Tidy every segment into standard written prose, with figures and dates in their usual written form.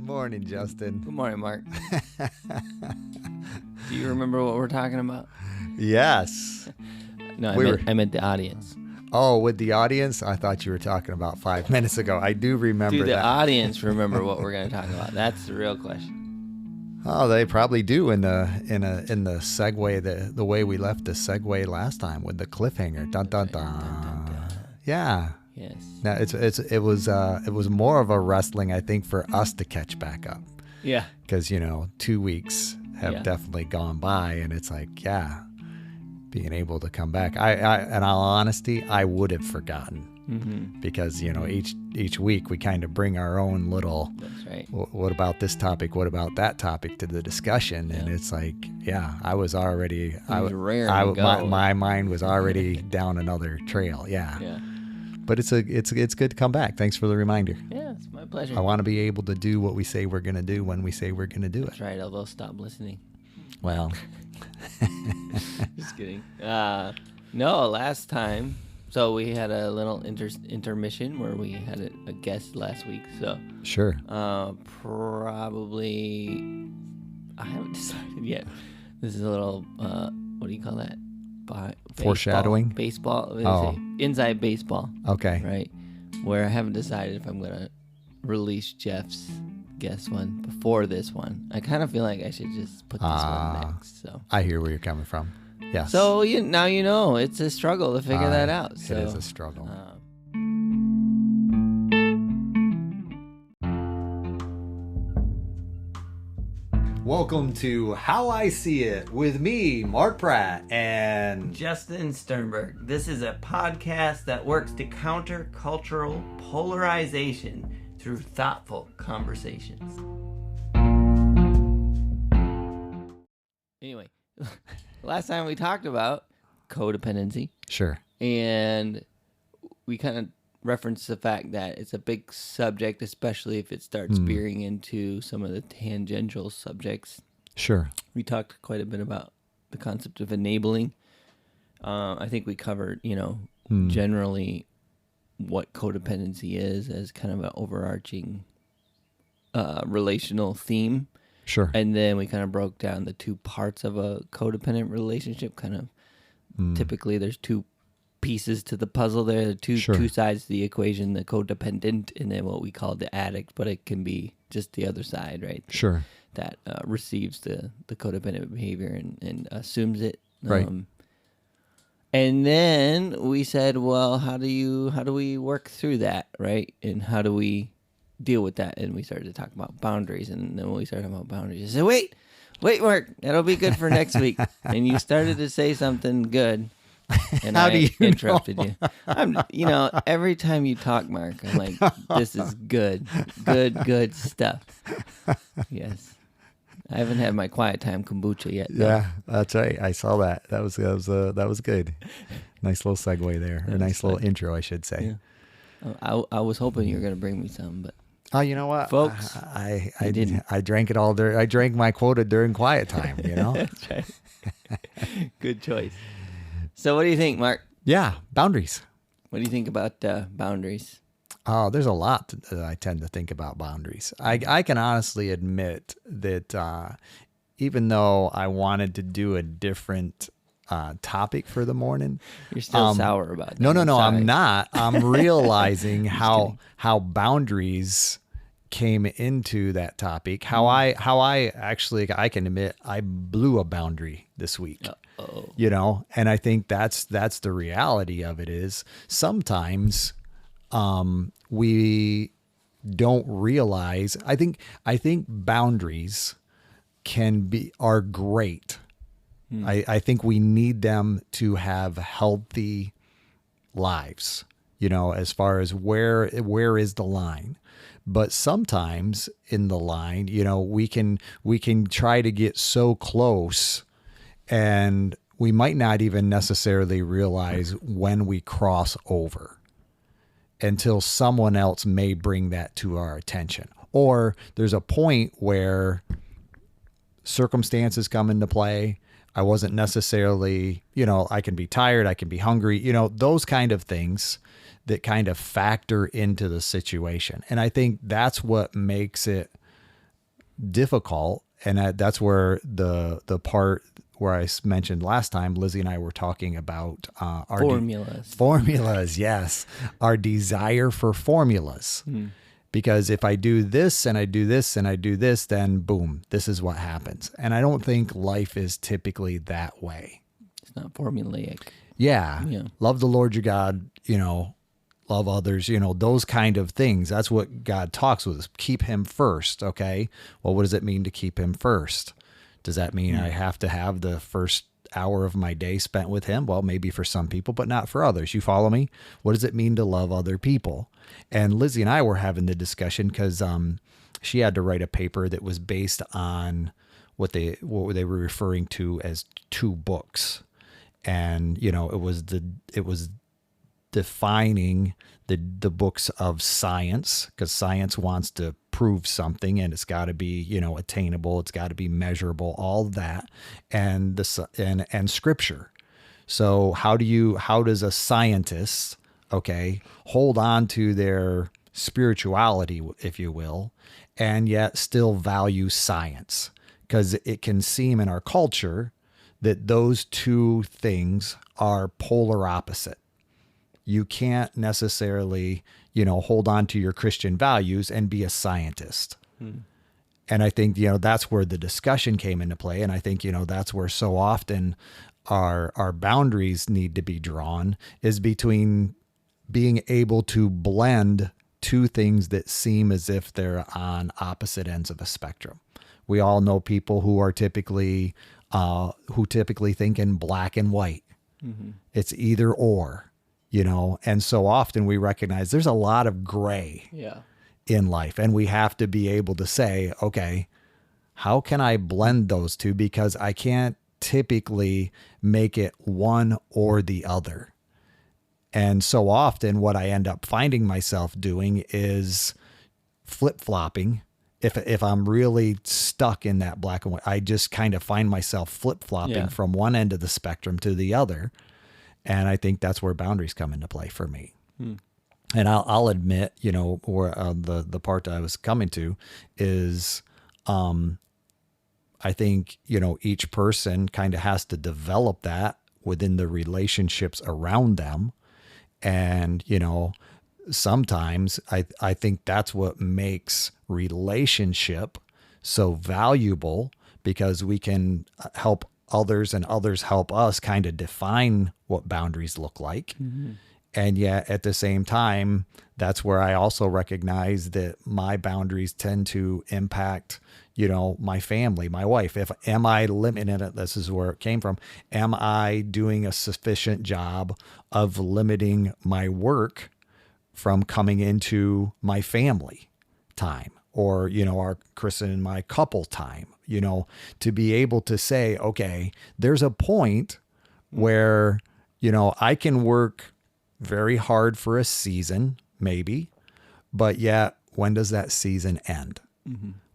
morning, Justin. Good morning, Mark. Do you remember what we're talking about? Yes. No, I meant the audience. Oh, with the audience? I thought you were talking about 5 minutes ago. I do remember Do the that. audience remember what we're going to talk about? That's the real question. Oh, they probably do in the segue, the way we left the segue last time with the cliffhanger. Dun dun dun. Dun, dun, dun. Yeah. Yes. Now it was more of a wrestling, I think, for us to catch back up. Yeah. Because 2 weeks have definitely gone by, and it's like, being able to come back. I in all honesty, I would have forgotten. Mm-hmm. Because each week we kind of bring our own little. That's right. What about this topic? What about that topic to the discussion? And it's like, I was already. My mind was already down another trail. Yeah. Yeah. But it's good to come back. Thanks for the reminder. Yeah, it's my pleasure. I want to be able to do what we say we're going to do when we say we're going to do it. That's right. Although stop listening. Well. Just kidding. No, last time. So we had a little intermission where we had a guest last week. So sure. Probably I haven't decided yet. This is a little what do you call that? Foreshadowing. Baseball. Inside baseball. Okay. Right. Where I haven't decided if I'm gonna release Jeff's guest one before this one. I kind of feel like I should just put this one next. So I hear where you're coming from. Yes. So now it's a struggle to figure that out. So, it is a struggle. Welcome to How I See It with me, Mark Pratt, and Justin Sternberg. This is a podcast that works to counter cultural polarization through thoughtful conversations. Anyway. Last time we talked about codependency. Sure. And we kind of referenced the fact that it's a big subject, especially if it starts veering into some of the tangential subjects. Sure. We talked quite a bit about the concept of enabling. I think we covered, generally what codependency is as kind of an overarching relational theme. Sure. And then we kind of broke down the two parts of a codependent relationship. Kind of typically there's two pieces to the puzzle there, the two sides to the equation, the codependent and then what we call the addict, but it can be just the other side, right? Sure. That receives the codependent behavior and assumes it. Right. And then we said, well, how do we work through that, right? And how do we deal with that? And we started to talk about boundaries, and then when we started talking about boundaries, I said, wait, Mark, that'll be good for next week. And you started to say something good, and I interrupted you. Every time you talk, Mark, I'm like, this is good stuff. Yes. I haven't had my quiet time kombucha yet. Though. Yeah, that's right. I saw that. That was good. Nice little segue there, or nice little intro, I should say. Yeah. I was hoping you were going to bring me some, but oh, you know what, folks, I didn't. I drank it all. I drank my quota during quiet time. That's right. Good choice. So, what do you think, Mark? Yeah, boundaries. What do you think about boundaries? Oh, there's a lot that I tend to think about boundaries. I can honestly admit that even though I wanted to do a different topic for the morning. You're still sour about it. No, I'm not. I'm realizing how boundaries came into that topic. How I can admit I blew a boundary this week. Uh-oh. And I think that's the reality of it is sometimes we don't realize. I think boundaries are great. I think we need them to have healthy lives, as far as where is the line. But sometimes in the line, we can try to get so close and we might not even necessarily realize when we cross over until someone else may bring that to our attention. Or there's a point where circumstances come into play. I wasn't necessarily, I can be tired, I can be hungry, those kind of things that kind of factor into the situation. And I think that's what makes it difficult. And that's where the part where I mentioned last time, Lizzie and I were talking about our formulas. Yes. Our desire for formulas. Because if I do this and I do this and I do this, then boom, this is what happens. And I don't think life is typically that way. It's not formulaic. Yeah. Love the Lord your God, love others, those kind of things. That's what God talks with us. Keep him first. Okay. Well, what does it mean to keep him first? Does that mean I have to have the first hour of my day spent with him? Well, maybe for some people, but not for others. You follow me? What does it mean to love other people? And Lizzie and I were having the discussion because she had to write a paper that was based on what they were referring to as two books. And, it was defining the books of science, because science wants to prove something and it's got to be, attainable. It's got to be measurable, all that, and and scripture. So how does a scientist, hold on to their spirituality, if you will, and yet still value science? Because it can seem in our culture that those two things are polar opposite. You can't necessarily, hold on to your Christian values and be a scientist. And I think, that's where the discussion came into play. And I think, that's where so often our boundaries need to be drawn, is between being able to blend two things that seem as if they're on opposite ends of a spectrum. We all know people who are typically think in black and white. It's either or. And so often we recognize there's a lot of gray in life, and we have to be able to say, okay, how can I blend those two? Because I can't typically make it one or the other. And so often what I end up finding myself doing is flip-flopping. If I'm really stuck in that black and white, I just kind of find myself flip-flopping from one end of the spectrum to the other. And I think that's where boundaries come into play for me. And I'll admit, where the part that I was coming to is, I think, each person kind of has to develop that within the relationships around them. And, sometimes I think that's what makes relationship so valuable, because we can help others and others help us kind of define what boundaries look like. And yet at the same time, that's where I also recognize that my boundaries tend to impact, my family, my wife. Am I limiting it? This is where it came from. Am I doing a sufficient job of limiting my work from coming into my family time, or, our Chris and my couple time, to be able to say, okay, there's a point where, I can work very hard for a season, maybe, but yet when does that season end?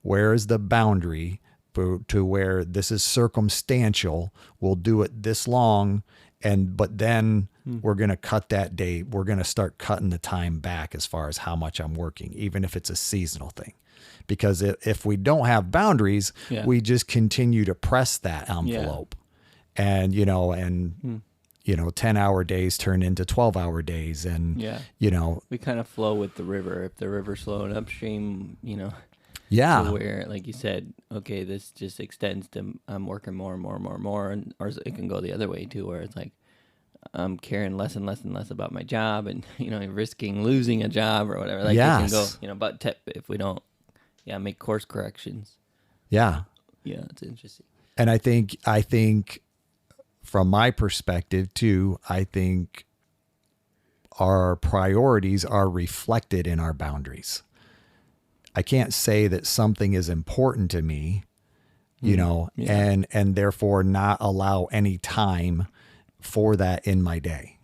Where is the boundary to where this is circumstantial? We'll do it this long, but then we're going to cut that day. We're going to start cutting the time back as far as how much I'm working, even if it's a seasonal thing. Because if we don't have boundaries, we just continue to press that envelope. And, 10-hour days turn into 12-hour days. And, we kind of flow with the river. If the river's flowing upstream, to where, like you said, okay, this just extends to I'm working more and more and more and more. And, or it can go the other way too, where it's like I'm caring less and less and less about my job and, risking losing a job or whatever. Like it can go, butt tip if we don't, make course corrections. Yeah, it's interesting. And I think from my perspective too, I think our priorities are reflected in our boundaries. I can't say that something is important to me, and therefore not allow any time for that in my day.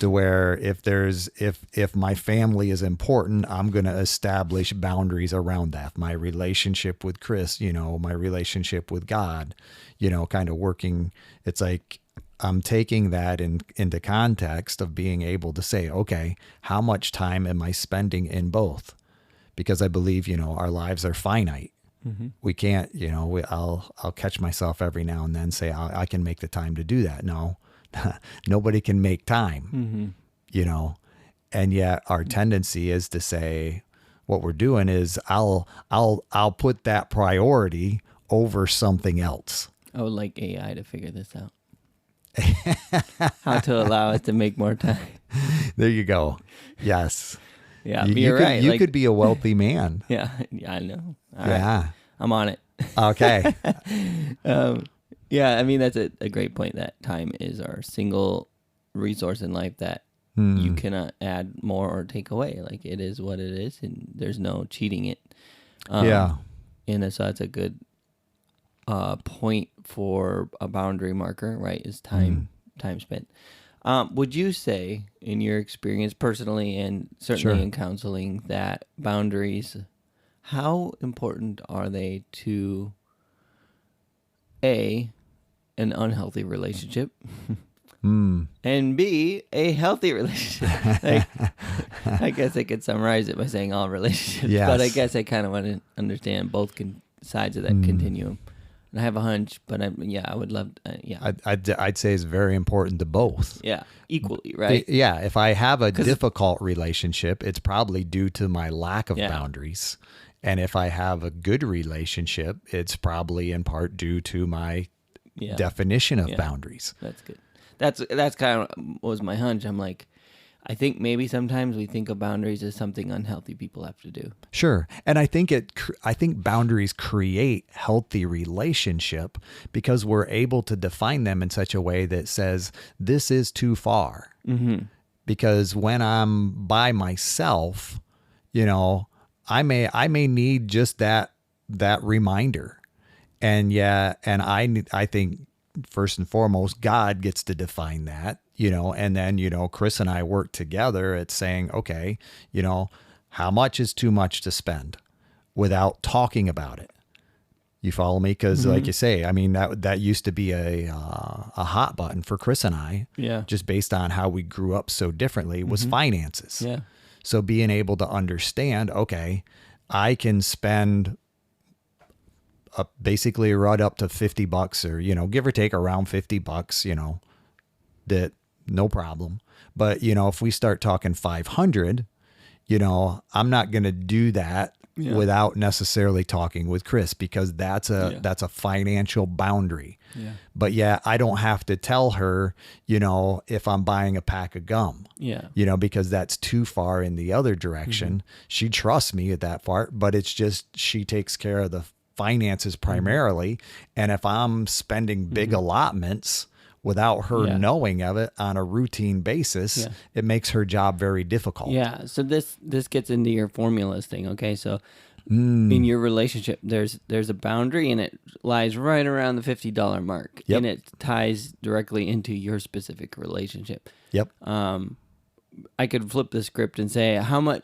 To where if my family is important, I'm going to establish boundaries around that. My relationship with Chris, my relationship with God, kind of working. It's like I'm taking that into context of being able to say, okay, how much time am I spending in both? because I believe, our lives are finite. We can't, I'll catch myself every now and then say, I can make the time to do that. No, nobody can make time, and yet our tendency is to say what we're doing is I'll put that priority over something else. I would like AI to figure this out. How to allow us to make more time. There you go. Yes. Yeah, you're right. You could be a wealthy man. Yeah, I know. All yeah. right. I'm on it. Okay. Yeah, I mean, that's a great point, that time is our single resource in life that you cannot add more or take away. Like, it is what it is, and there's no cheating it. Yeah. And so that's a good point for a boundary marker, right? Is time spent. Would you say, in your experience personally and certainly in counseling, that boundaries, how important are they to A, an unhealthy relationship, and B, a healthy relationship? Like, I guess I could summarize it by saying all relationships, but I guess I kind of want to understand both sides of that continuum. And I have a hunch, but I would love. I'd say it's very important to both. Yeah, equally, right? Yeah, if I have a difficult relationship, it's probably due to my lack of boundaries. And if I have a good relationship, it's probably in part due to my definition of boundaries. That's good. That's kind of was my hunch. I'm like, I think maybe sometimes we think of boundaries as something unhealthy people have to do. Sure. And I think boundaries create healthy relationship because we're able to define them in such a way that says this is too far. Mm-hmm. Because when I'm by myself, I may need just that reminder. And I think first and foremost, God gets to define that. And then, Chris and I work together at saying, okay, how much is too much to spend without talking about it? You follow me? Because like you say, I mean, that used to be a hot button for Chris and I, just based on how we grew up so differently, was finances. Yeah. So being able to understand, okay, I can spend basically right up to $50 or, give or take around $50, that no problem. But, if we start talking 500, I'm not going to do that without necessarily talking with Chris, because that's a financial boundary. Yeah. But I don't have to tell her, if I'm buying a pack of gum, because that's too far in the other direction. She trusts me at that part, but it's just, she takes care of the finances primarily. And if I'm spending big allotments without her knowing of it on a routine basis, it makes her job very difficult. Yeah. So this gets into your formulas thing. Okay. So in your relationship, there's a boundary, and it lies right around the $50 mark, and it ties directly into your specific relationship. Yep. I could flip the script and say,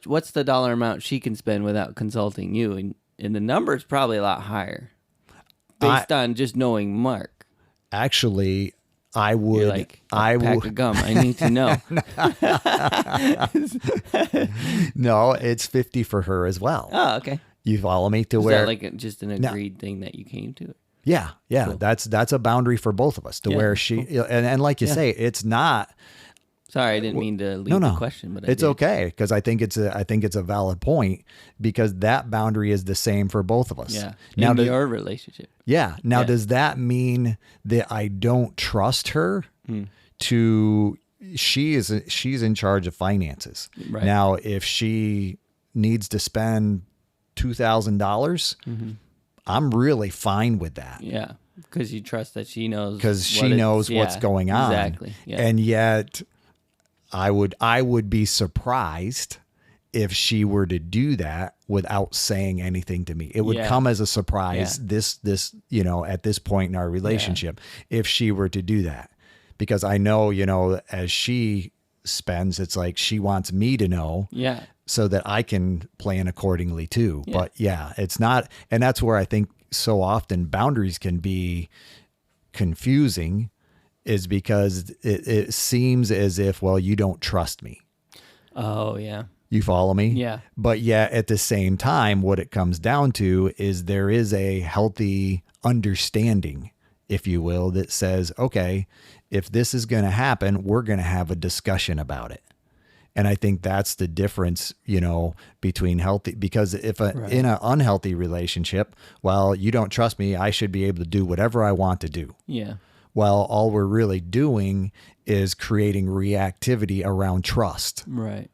what's the dollar amount she can spend without consulting you? And the number is probably a lot higher based on just knowing Mark. Actually, I would. You're like, pack of gum. I need to know. No, it's 50 for her as well. Oh, okay. You follow me? Is that like just an agreed thing that you came to? Yeah. Cool. That's a boundary for both of us to where she and like you say, it's not. Sorry, I didn't mean to leave the question, but it's okay, because I think it's a valid point, because that boundary is the same for both of us. Yeah. Now, in your relationship. Yeah. Now, does that mean that I don't trust her to? She's in charge of finances. Right. Now, if she needs to spend $2,000, I'm really fine with that. Yeah, because you trust that she knows. Because she knows what's going on. Exactly. Yeah. And yet, I would be surprised if she were to do that without saying anything to me. It would come as a surprise this at this point in our relationship if she were to do that. Because I know, as she spends, it's like she wants me to know so that I can plan accordingly too. Yeah. But it's not. And that's where I think so often boundaries can be confusing, is because it seems as if, well, you don't trust me. Oh, yeah. You follow me? Yeah. But yet at the same time, what it comes down to is there is a healthy understanding, if you will, that says, okay, if this is going to happen, we're going to have a discussion about it. And I think that's the difference, between healthy, because if in an unhealthy relationship, well, you don't trust me, I should be able to do whatever I want to do. Yeah. Well, all we're really doing is creating reactivity around trust. Right.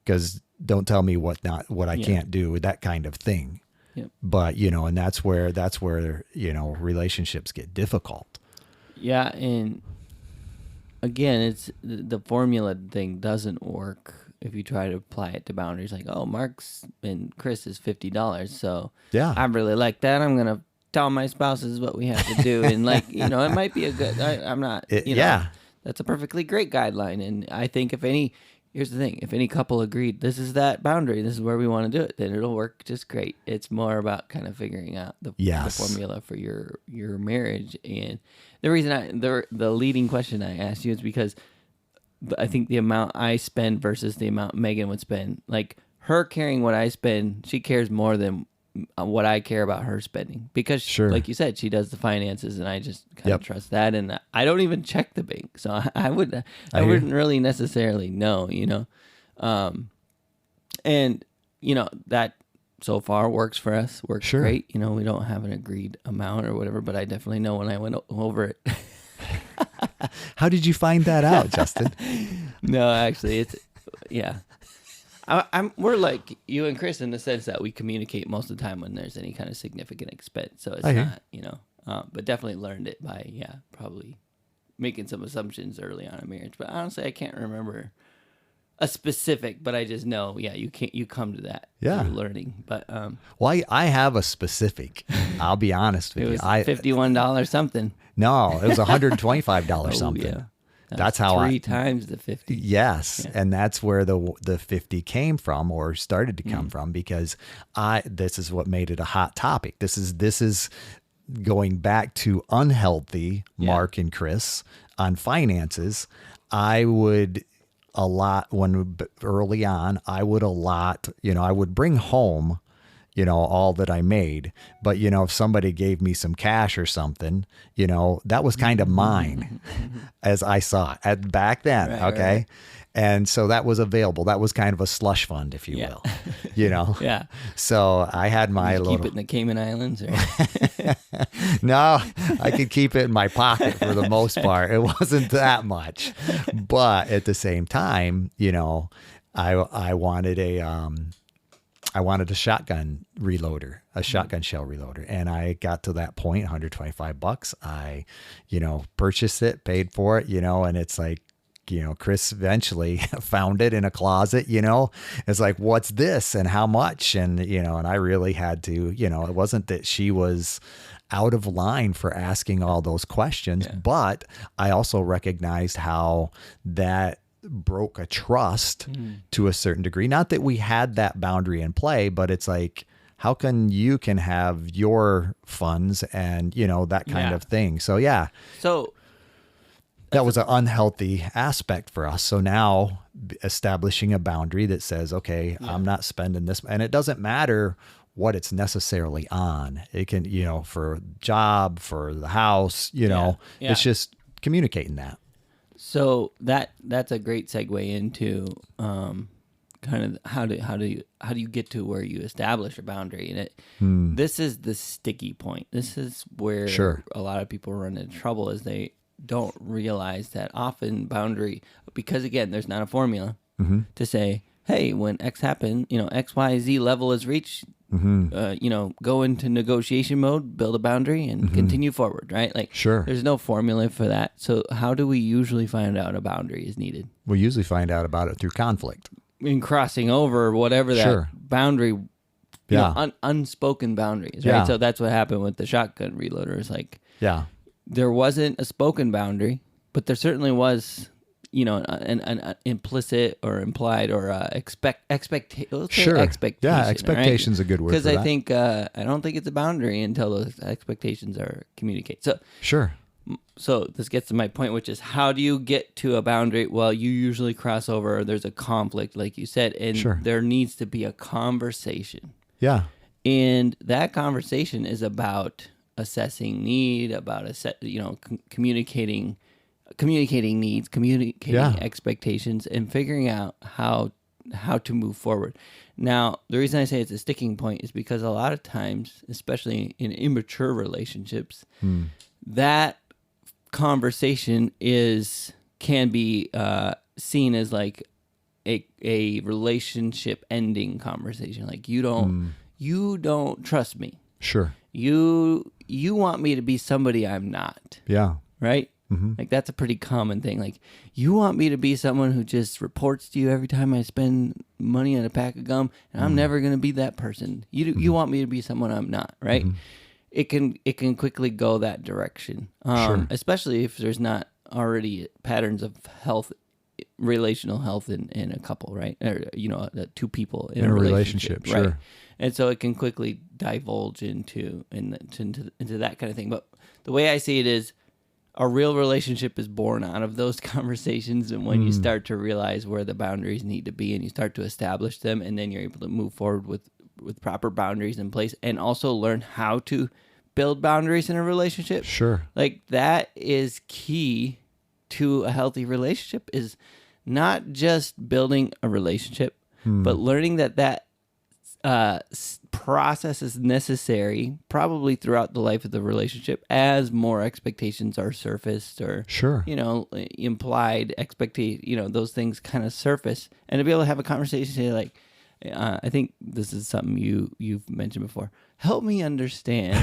Because don't tell me what I can't do, that kind of thing. Yep. But, and that's where, relationships get difficult. Yeah. And again, it's the formula thing doesn't work if you try to apply it to boundaries. Like, oh, Mark's and Chris is $50. So yeah, I really like that. I'm going to tell my spouse this is what we have to do. And it might be a good, I'm not, that's a perfectly great guideline. And I think here's the thing, if any couple agreed, this is that boundary, this is where we want to do it, then it'll work just great. It's more about kind of figuring out the formula for your marriage. And the reason the leading question I asked you is because I think the amount I spend versus the amount Megan would spend, like her caring what I spend, she cares more than what I care about her spending, because like you said, she does the finances and I just kind of trust that. And I don't even check the bank. So I wouldn't really necessarily know, and that so far works for us, works great. We don't have an agreed amount or whatever, but I definitely know when I went over it. How did you find that out, Justin? No, actually we're like you and Chris in the sense that we communicate most of the time when there's any kind of significant expense. So it's not, but definitely learned it by, probably making some assumptions early on in marriage. But honestly, I can't remember a specific, but I just know, you come to that through learning. But, well, I have a specific, I'll be honest with you. It was $51 something. No, it was $125 something. Yeah. That's how three times the 50. Yes. Yeah. And that's where the 50 came from, or started to come from, because this is what made it a hot topic. This is going back to unhealthy Mark and Chris on finances. I would early on, I would bring home, all that I made. But, if somebody gave me some cash or something, that was kind of mine as I saw it back then. Right, okay. Right. And so that was available. That was kind of a slush fund, if you will, Yeah. So I had my little. Keep it in the Cayman Islands? Or? No, I could keep it in my pocket for the most part. It wasn't that much. But at the same time, I wanted a shotgun reloader, a shotgun shell reloader. And I got to that point, $125. I, purchased it, paid for it, and it's like, Chris eventually found it in a closet, it's like, what's this and how much? And, and I really had to, it wasn't that she was out of line for asking all those questions, but I also recognized how that broke a trust to a certain degree. Not that we had that boundary in play, but it's like, how can you can have your funds and, that kind of thing. So, So that was an unhealthy aspect for us. So now establishing a boundary that says, okay, I'm not spending this. And it doesn't matter what it's necessarily on. It can, for job, for the house, it's just communicating that. So that's a great segue into kind of how do you get to where you establish a boundary, and this is the sticky point. This is where a lot of people run into trouble, is they don't realize that often boundary, because again, there's not a formula to say, hey, when X happened, XYZ level is reached, go into negotiation mode, build a boundary, and continue forward, right? Like, there's no formula for that. So how do we usually find out a boundary is needed? We usually find out about it through conflict. In crossing over whatever that boundary, unspoken boundaries, right? So that's what happened with the shotgun reloader. It's like, there wasn't a spoken boundary, but there certainly was, an implicit or implied or expectation. Yeah, expectation's a good word for that. Because I think I don't think it's a boundary until those expectations are communicated. So So this gets to my point, which is how do you get to a boundary? Well, you usually cross over, or there's a conflict, like you said, and Sure. there needs to be a conversation. Yeah. And that conversation is about assessing need, about communicating needs, communicating expectations, and figuring out how to move forward. Now, the reason I say it's a sticking point is because a lot of times, especially in immature relationships, that conversation can be seen as like a relationship ending conversation. Like you don't trust me. Sure. You want me to be somebody I'm not. Yeah. Right? Like that's a pretty common thing. Like you want me to be someone who just reports to you every time I spend money on a pack of gum, and I'm never going to be that person. You want me to be someone I'm not, right? It can quickly go that direction. Sure. Especially if there's not already patterns of relational health in a couple, right? Or two people in a relationship, sure. Right? And so it can quickly divulge into that kind of thing. But the way I see it is, a real relationship is born out of those conversations, and when you start to realize where the boundaries need to be and you start to establish them, and then you're able to move forward with proper boundaries in place and also learn how to build boundaries in a relationship. Sure. Like that is key to a healthy relationship, is not just building a relationship, but learning that process is necessary probably throughout the life of the relationship as more expectations are surfaced, or Sure. implied expectation, those things kind of surface, and to be able to have a conversation, say like, I think this is something you've mentioned before. Help me understand,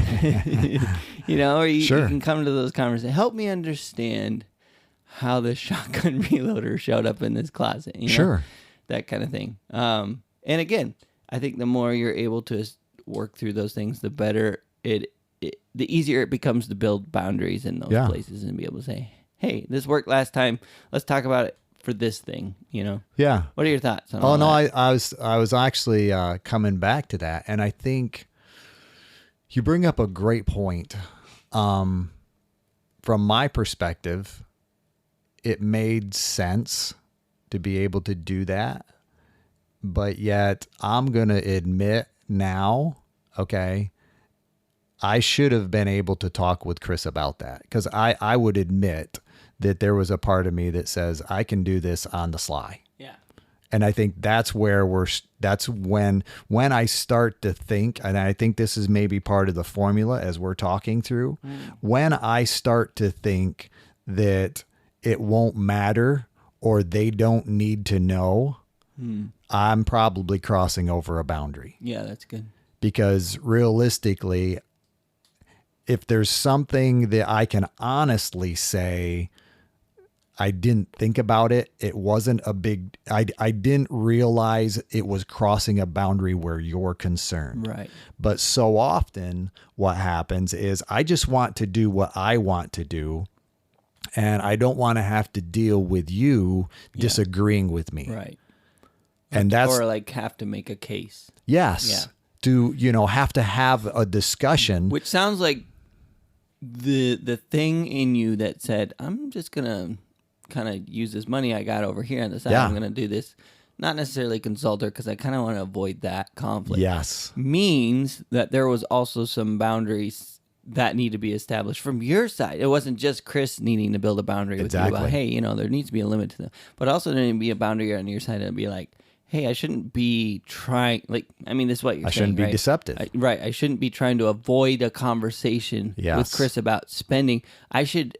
or you can come to those conversations. Help me understand how the shotgun reloader showed up in this closet. Sure. That kind of thing. And again, I think the more you're able to work through those things, the better the easier it becomes to build boundaries in those places and be able to say, hey, this worked last time. Let's talk about it for this thing, Yeah. What are your thoughts on Oh, all no, that? I was actually coming back to that. And I think you bring up a great point. From my perspective, it made sense to be able to do that. But yet I'm going to admit now, okay, I should have been able to talk with Chris about that, because I would admit that there was a part of me that says I can do this on the sly. Yeah. And I think that's where that's when I start to think, and I think this is maybe part of the formula as we're talking through, when I start to think that it won't matter or they don't need to know, I'm probably crossing over a boundary. Yeah, that's good. Because realistically, if there's something that I can honestly say, I didn't think about it. It wasn't a big, I didn't realize it was crossing a boundary where you're concerned. Right. But so often what happens is I just want to do what I want to do. And I don't want to have to deal with you disagreeing with me. Right. And that's, or like have to make a case. yes, Yeah. to, have to have a discussion. Which sounds like the thing in you that said, I'm just going to kind of use this money I got over here on the side. Yeah. I'm going to do this. Not necessarily consult her, because I kind of want to avoid that conflict. Yes. Means that there was also some boundaries that need to be established from your side. It wasn't just Chris needing to build a boundary with you about, hey, there needs to be a limit to them. But also there needs to be a boundary on your side and be like, hey, I shouldn't be trying, this is what you're saying, I shouldn't be right? deceptive. Right. I shouldn't be trying to avoid a conversation with Chris about spending. I should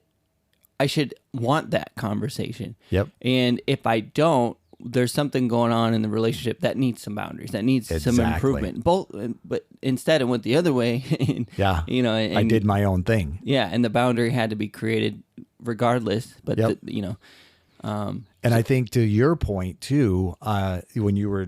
want that conversation. Yep. And if I don't, there's something going on in the relationship that needs some boundaries, that needs some improvement. But instead it went the other way. And, I did my own thing. Yeah, and the boundary had to be created regardless. But and I think to your point too, when you were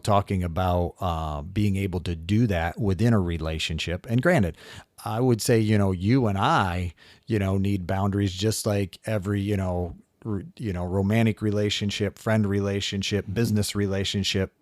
talking about being able to do that within a relationship, and granted, I would say you and I need boundaries just like every romantic relationship, friend relationship, business relationship,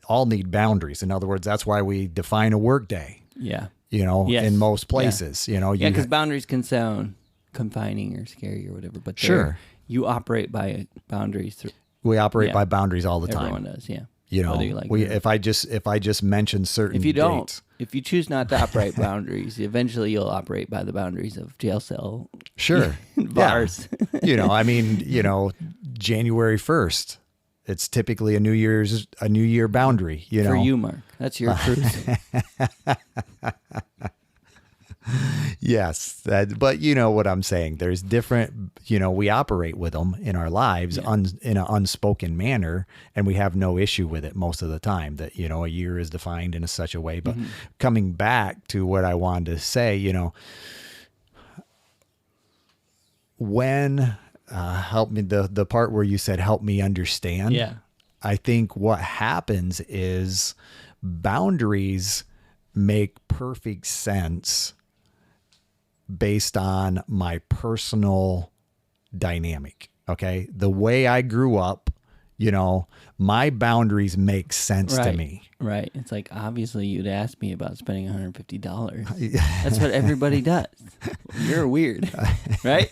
all need boundaries. In other words, that's why we define a work day. Yeah. Yes. in most Yeah. places, Yeah, because boundaries can sound confining or scary or whatever, but Sure. you operate by boundaries. We operate Yeah. by boundaries all the time. Everyone does, yeah. Whether you like if I just mention certain if you don't, dates. if you choose not to operate boundaries, eventually you'll operate by the boundaries of jail cell. Sure. Bars. Yeah. I mean, January 1st, it's typically a New Year boundary, For you, Mark. That's your truth. Yes, but you know what I'm saying. There's different, we operate with them in our lives in an unspoken manner, and we have no issue with it most of the time. That a year is defined in such a way. But coming back to what I wanted to say, when help me the part where you said help me understand. Yeah, I think what happens is boundaries make perfect sense based on my personal dynamic. Okay. The way I grew up, my boundaries make sense to me. Right. It's like, obviously you'd ask me about spending $150. That's what everybody does. You're weird. Right.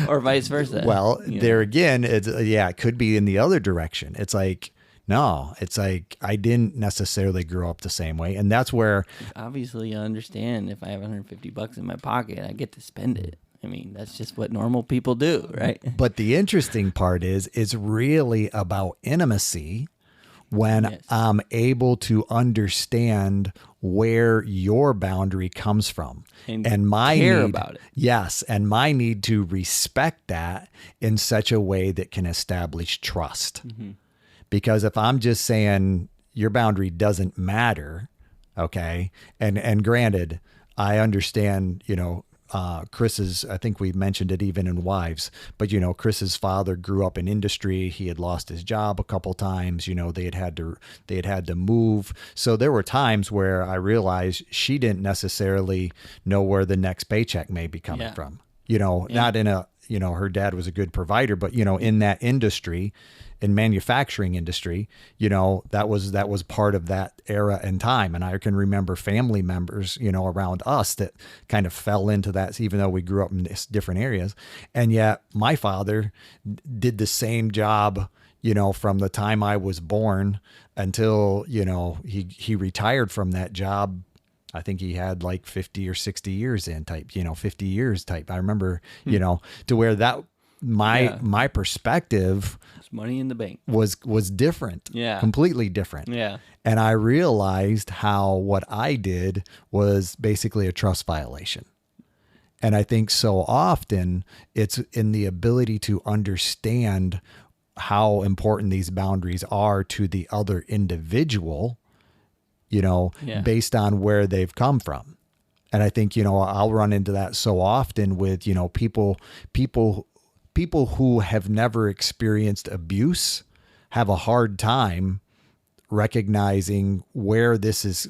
Or vice versa. Well, there again, it could be in the other direction. It's like, no, it's like I didn't necessarily grow up the same way. And that's where obviously you understand if I have $150 in my pocket, I get to spend it. I mean, that's just what normal people do, right? But the interesting part is it's really about intimacy when I'm able to understand where your boundary comes from and my care need about it. Yes. And my need to respect that in such a way that can establish trust. Mm-hmm. Because if I'm just saying your boundary doesn't matter, okay, and granted, I understand, Chris's, I think we mentioned it even in Wives, but Chris's father grew up in industry. He had lost his job a couple times. They had had to move. So there were times where I realized she didn't necessarily know where the next paycheck may be coming from. Not in a, her dad was a good provider, but in that industry, in manufacturing industry, that was part of that era and time. And I can remember family members, around us that kind of fell into that, even though we grew up in different areas. And yet my father did the same job, from the time I was born until, he retired from that job. I think he had like 50 or 60 years in type, 50 years type. I remember, to where that my perspective, money in the bank, was different. Yeah. Completely different. Yeah. And I realized how what I did was basically a trust violation. And I think so often it's in the ability to understand how important these boundaries are to the other individual, based on where they've come from. And I think, I'll run into that so often with, people who have never experienced abuse have a hard time recognizing where these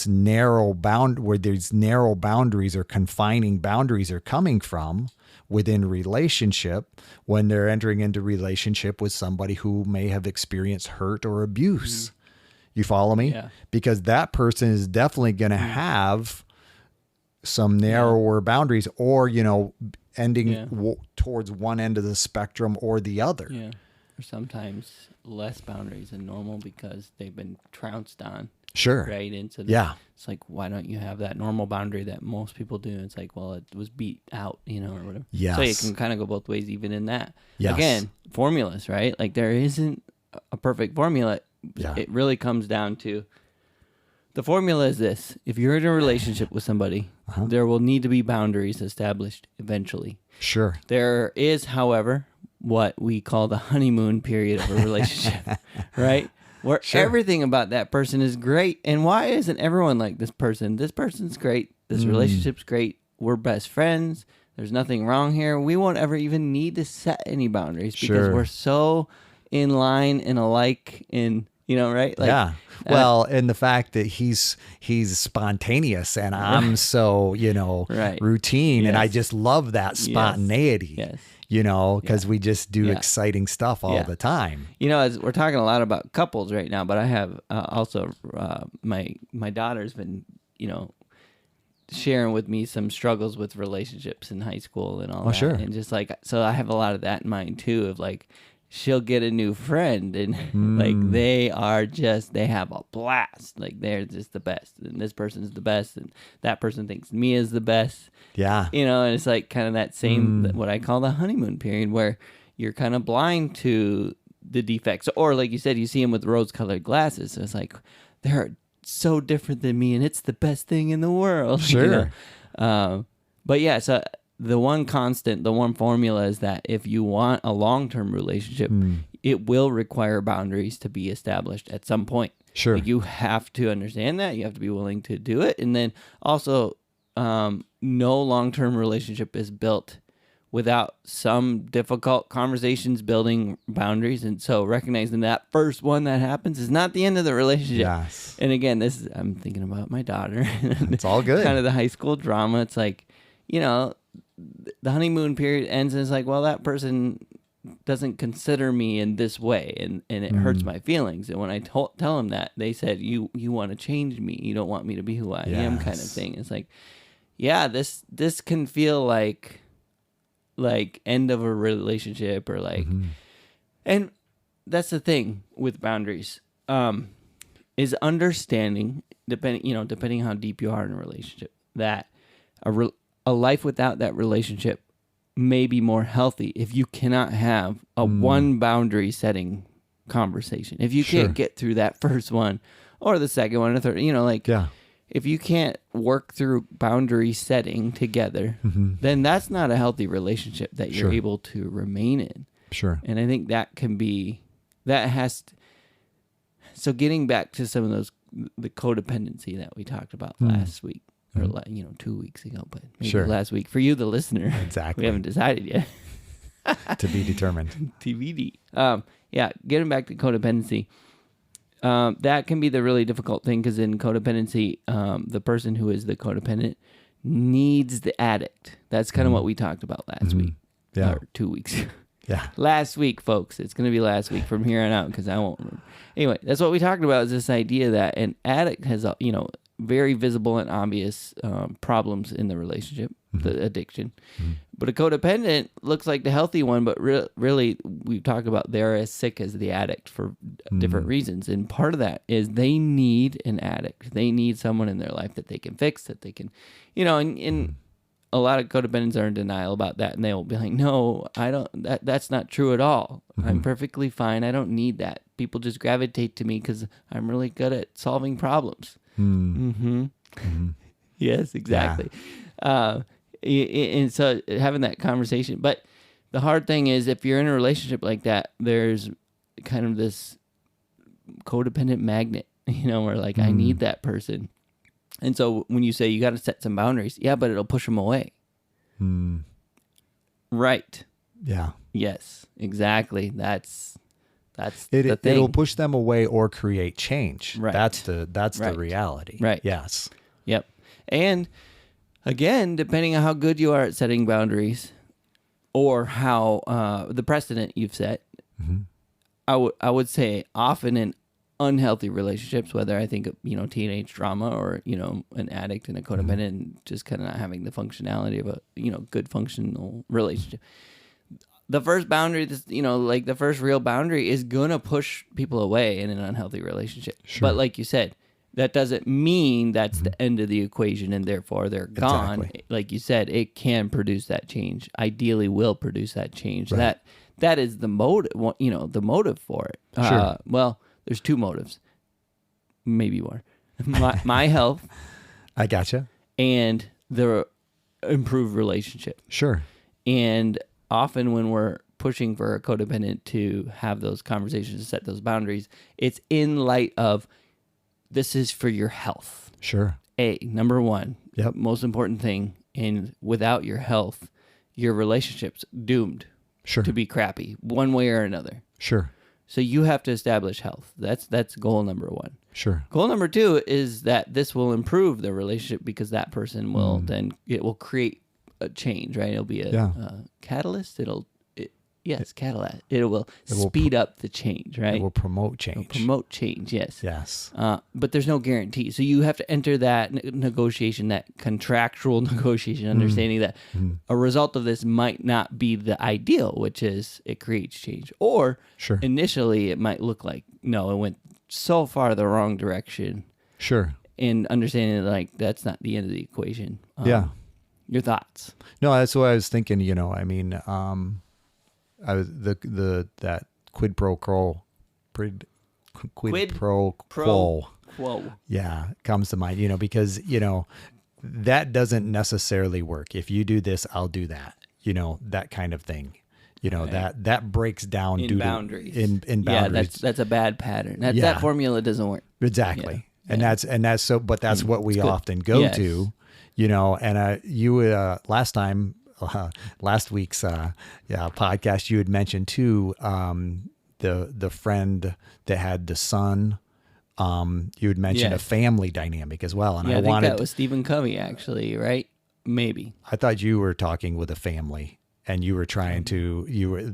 narrow boundaries or confining boundaries are coming from within relationship when they're entering into relationship with somebody who may have experienced hurt or abuse. You follow me? Yeah. Because that person is definitely going to have some narrower boundaries or, ending towards one end of the spectrum or the other. Yeah. Or sometimes less boundaries than normal because they've been trounced on. Sure. Right into it's like, why don't you have that normal boundary that most people do? It's like, well, it was beat out, or whatever. Yes. So it can kind of go both ways even in that. Yes. Again, formulas, right? Like there isn't a perfect formula. Yeah. It really comes down to the formula is this. If you're in a relationship with somebody, there will need to be boundaries established eventually. Sure. There is, however, what we call the honeymoon period of a relationship, right? Where everything about that person is great. And why isn't everyone like this person? This person's great. This relationship's great. We're best friends. There's nothing wrong here. We won't ever even need to set any boundaries because we're so in line and alike in, right? Like, yeah. Well, and the fact that he's spontaneous and I'm so, routine. Yes. And I just love that spontaneity. Yes. because we just do exciting stuff all the time. As we're talking a lot about couples right now, but I have also my daughter's been, sharing with me some struggles with relationships in high school and all that. Sure. And just like, so I have a lot of that in mind too, of like, she'll get a new friend and like they have a blast. Like they're just the best. And this person's the best. And that person thinks me is the best. Yeah. And it's like kind of that same, what I call the honeymoon period, where you're kind of blind to the defects. Or like you said, you see them with rose-colored glasses. So it's like, they're so different than me and it's the best thing in the world. Sure. But yeah, so the one constant, the one formula is that if you want a long-term relationship, it will require boundaries to be established at some point. Sure. Like you have to understand that. You have to be willing to do it. And then also, no long-term relationship is built without some difficult conversations building boundaries. And so recognizing that first one that happens is not the end of the relationship. Yes. And again, I'm thinking about my daughter. It's all good. Kind of the high school drama. It's like, the honeymoon period ends and it's like, well, that person doesn't consider me in this way. And it hurts my feelings. And when I tell them that, they said, you want to change me. You don't want me to be who I am, kind of thing. It's like, yeah, this can feel like end of a relationship or like, and that's the thing with boundaries, is understanding, depending how deep you are in a relationship, that a life without that relationship may be more healthy if you cannot have a one boundary setting conversation. If you can't get through that first one or the second one or third, if you can't work through boundary setting together, then that's not a healthy relationship that you're able to remain in. Sure. And I think so getting back to some of the codependency that we talked about last week, or 2 weeks ago, but maybe last week for you, the listener. Exactly. We haven't decided yet. To be determined. TBD. Getting back to codependency. That can be the really difficult thing, because in codependency, the person who is the codependent needs the addict. That's kind of what we talked about last week. Yeah. Or 2 weeks. Yeah. Last week, folks. It's going to be last week from here on out, because I won't remember. Anyway, that's what we talked about, is this idea that an addict has, very visible and obvious problems in the relationship, the addiction. But a codependent looks like the healthy one, but really, we've talked about they're as sick as the addict for different reasons. And part of that is they need an addict. They need someone in their life that they can fix, that they can, and a lot of codependents are in denial about that. And they'll be like, no, I don't, that's not true at all. I'm perfectly fine. I don't need that. People just gravitate to me because I'm really good at solving problems. Yes, exactly. Yeah. And so having that conversation, but the hard thing is, if you're in a relationship like that, there's kind of this codependent magnet, where like, I need that person. And so when you say you got to set some boundaries, but it'll push them away. Right. Yeah. Yes, exactly. That's the thing. It'll push them away or create change. Right. That's the reality. Right. Yes. Yep. And again, depending on how good you are at setting boundaries, or how the precedent you've set, I would say often in unhealthy relationships, whether I think teenage drama or an addict and a codependent, and just kind of not having the functionality of a good functional relationship. The first boundary, the first real boundary, is gonna push people away in an unhealthy relationship. Sure. But like you said, that doesn't mean that's the end of the equation and therefore they're gone. Exactly. Like you said, it can produce that change. Ideally, will produce that change. Right. That is the motive. The motive for it. Sure. Well, there's two motives, maybe more. My health. I gotcha. And the improved relationship. Sure. And often when we're pushing for a codependent to have those conversations, to set those boundaries, it's in light of, this is for your health. Sure. Number one. Yep. Most important thing. And without your health, your relationship's doomed to be crappy, one way or another. Sure. So you have to establish health. That's goal number one. Sure. Goal number two is that this will improve the relationship, because that person will it will create a change, right? It'll be a catalyst. It'll Yes, catalyze. It will speed up the change, right? It will promote change. It'll promote change, yes. Yes. But there's no guarantee. So you have to enter that negotiation, that contractual negotiation, understanding that a result of this might not be the ideal, which is it creates change. Or Sure. initially it might look like, no, it went so far the wrong direction. Sure. And understanding that, like, that's not the end of the equation. Yeah. Your thoughts? No, that's what I was thinking. I mean, I was that quid pro quo, quid pro quo. Whoa. Yeah, comes to mind. Because that doesn't necessarily work. If you do this, I'll do that. That kind of thing. Right. that breaks down In boundaries. In boundaries. Yeah, that's a bad pattern. That formula doesn't work. Exactly. Yeah. And that's so, but that's what we often go to, and you, last time, last week's, podcast, you had mentioned too, the friend that had the son, you had mentioned a family dynamic as well. And I think that was Stephen Covey, actually, right? Maybe. I thought you were talking with a family and you were trying to,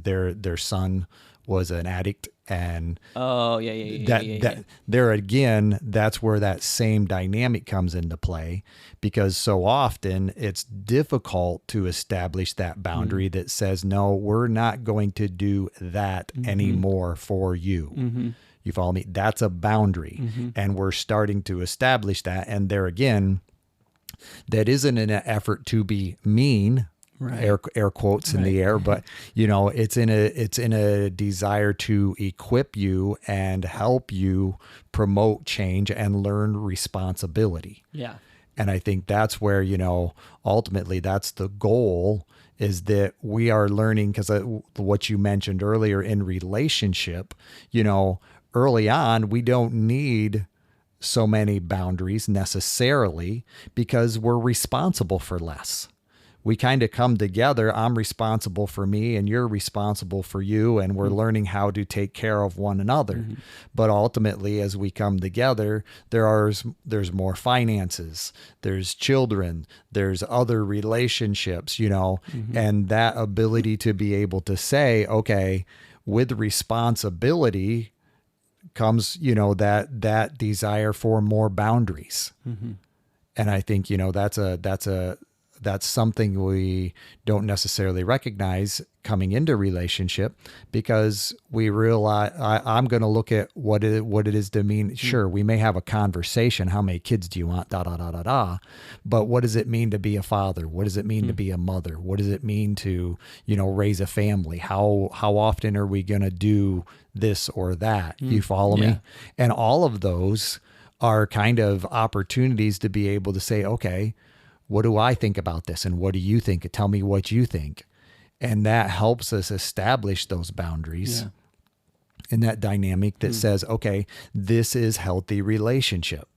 their son was an addict, and there again, that's where that same dynamic comes into play, because so often it's difficult to establish that boundary that says, no, we're not going to do that anymore for you. You follow me? That's a boundary. And we're starting to establish that. And there again, that isn't an effort to be mean. Right. Air quotes in the air, but it's in a desire to equip you and help you promote change and learn responsibility. Yeah. And I think that's where, ultimately that's the goal, is that we are learning, because what you mentioned earlier in relationship, early on, we don't need so many boundaries necessarily because we're responsible for less. We kind of come together. I'm responsible for me and you're responsible for you. And we're learning how to take care of one another. But ultimately, as we come together, there's more finances, there's children, there's other relationships, and that ability to be able to say, okay, with responsibility comes, that desire for more boundaries. And I think, that's something we don't necessarily recognize coming into relationship, because we realize I'm going to look at what it is to mean. Sure, we may have a conversation. How many kids do you want? But what does it mean to be a father? What does it mean to be a mother? What does it mean to, raise a family? How often are we going to do this or that? You follow me? And all of those are kind of opportunities to be able to say, okay, what do I think about this? And what do you think? Tell me what you think. And that helps us establish those boundaries in that dynamic that says, okay, this is healthy relationship.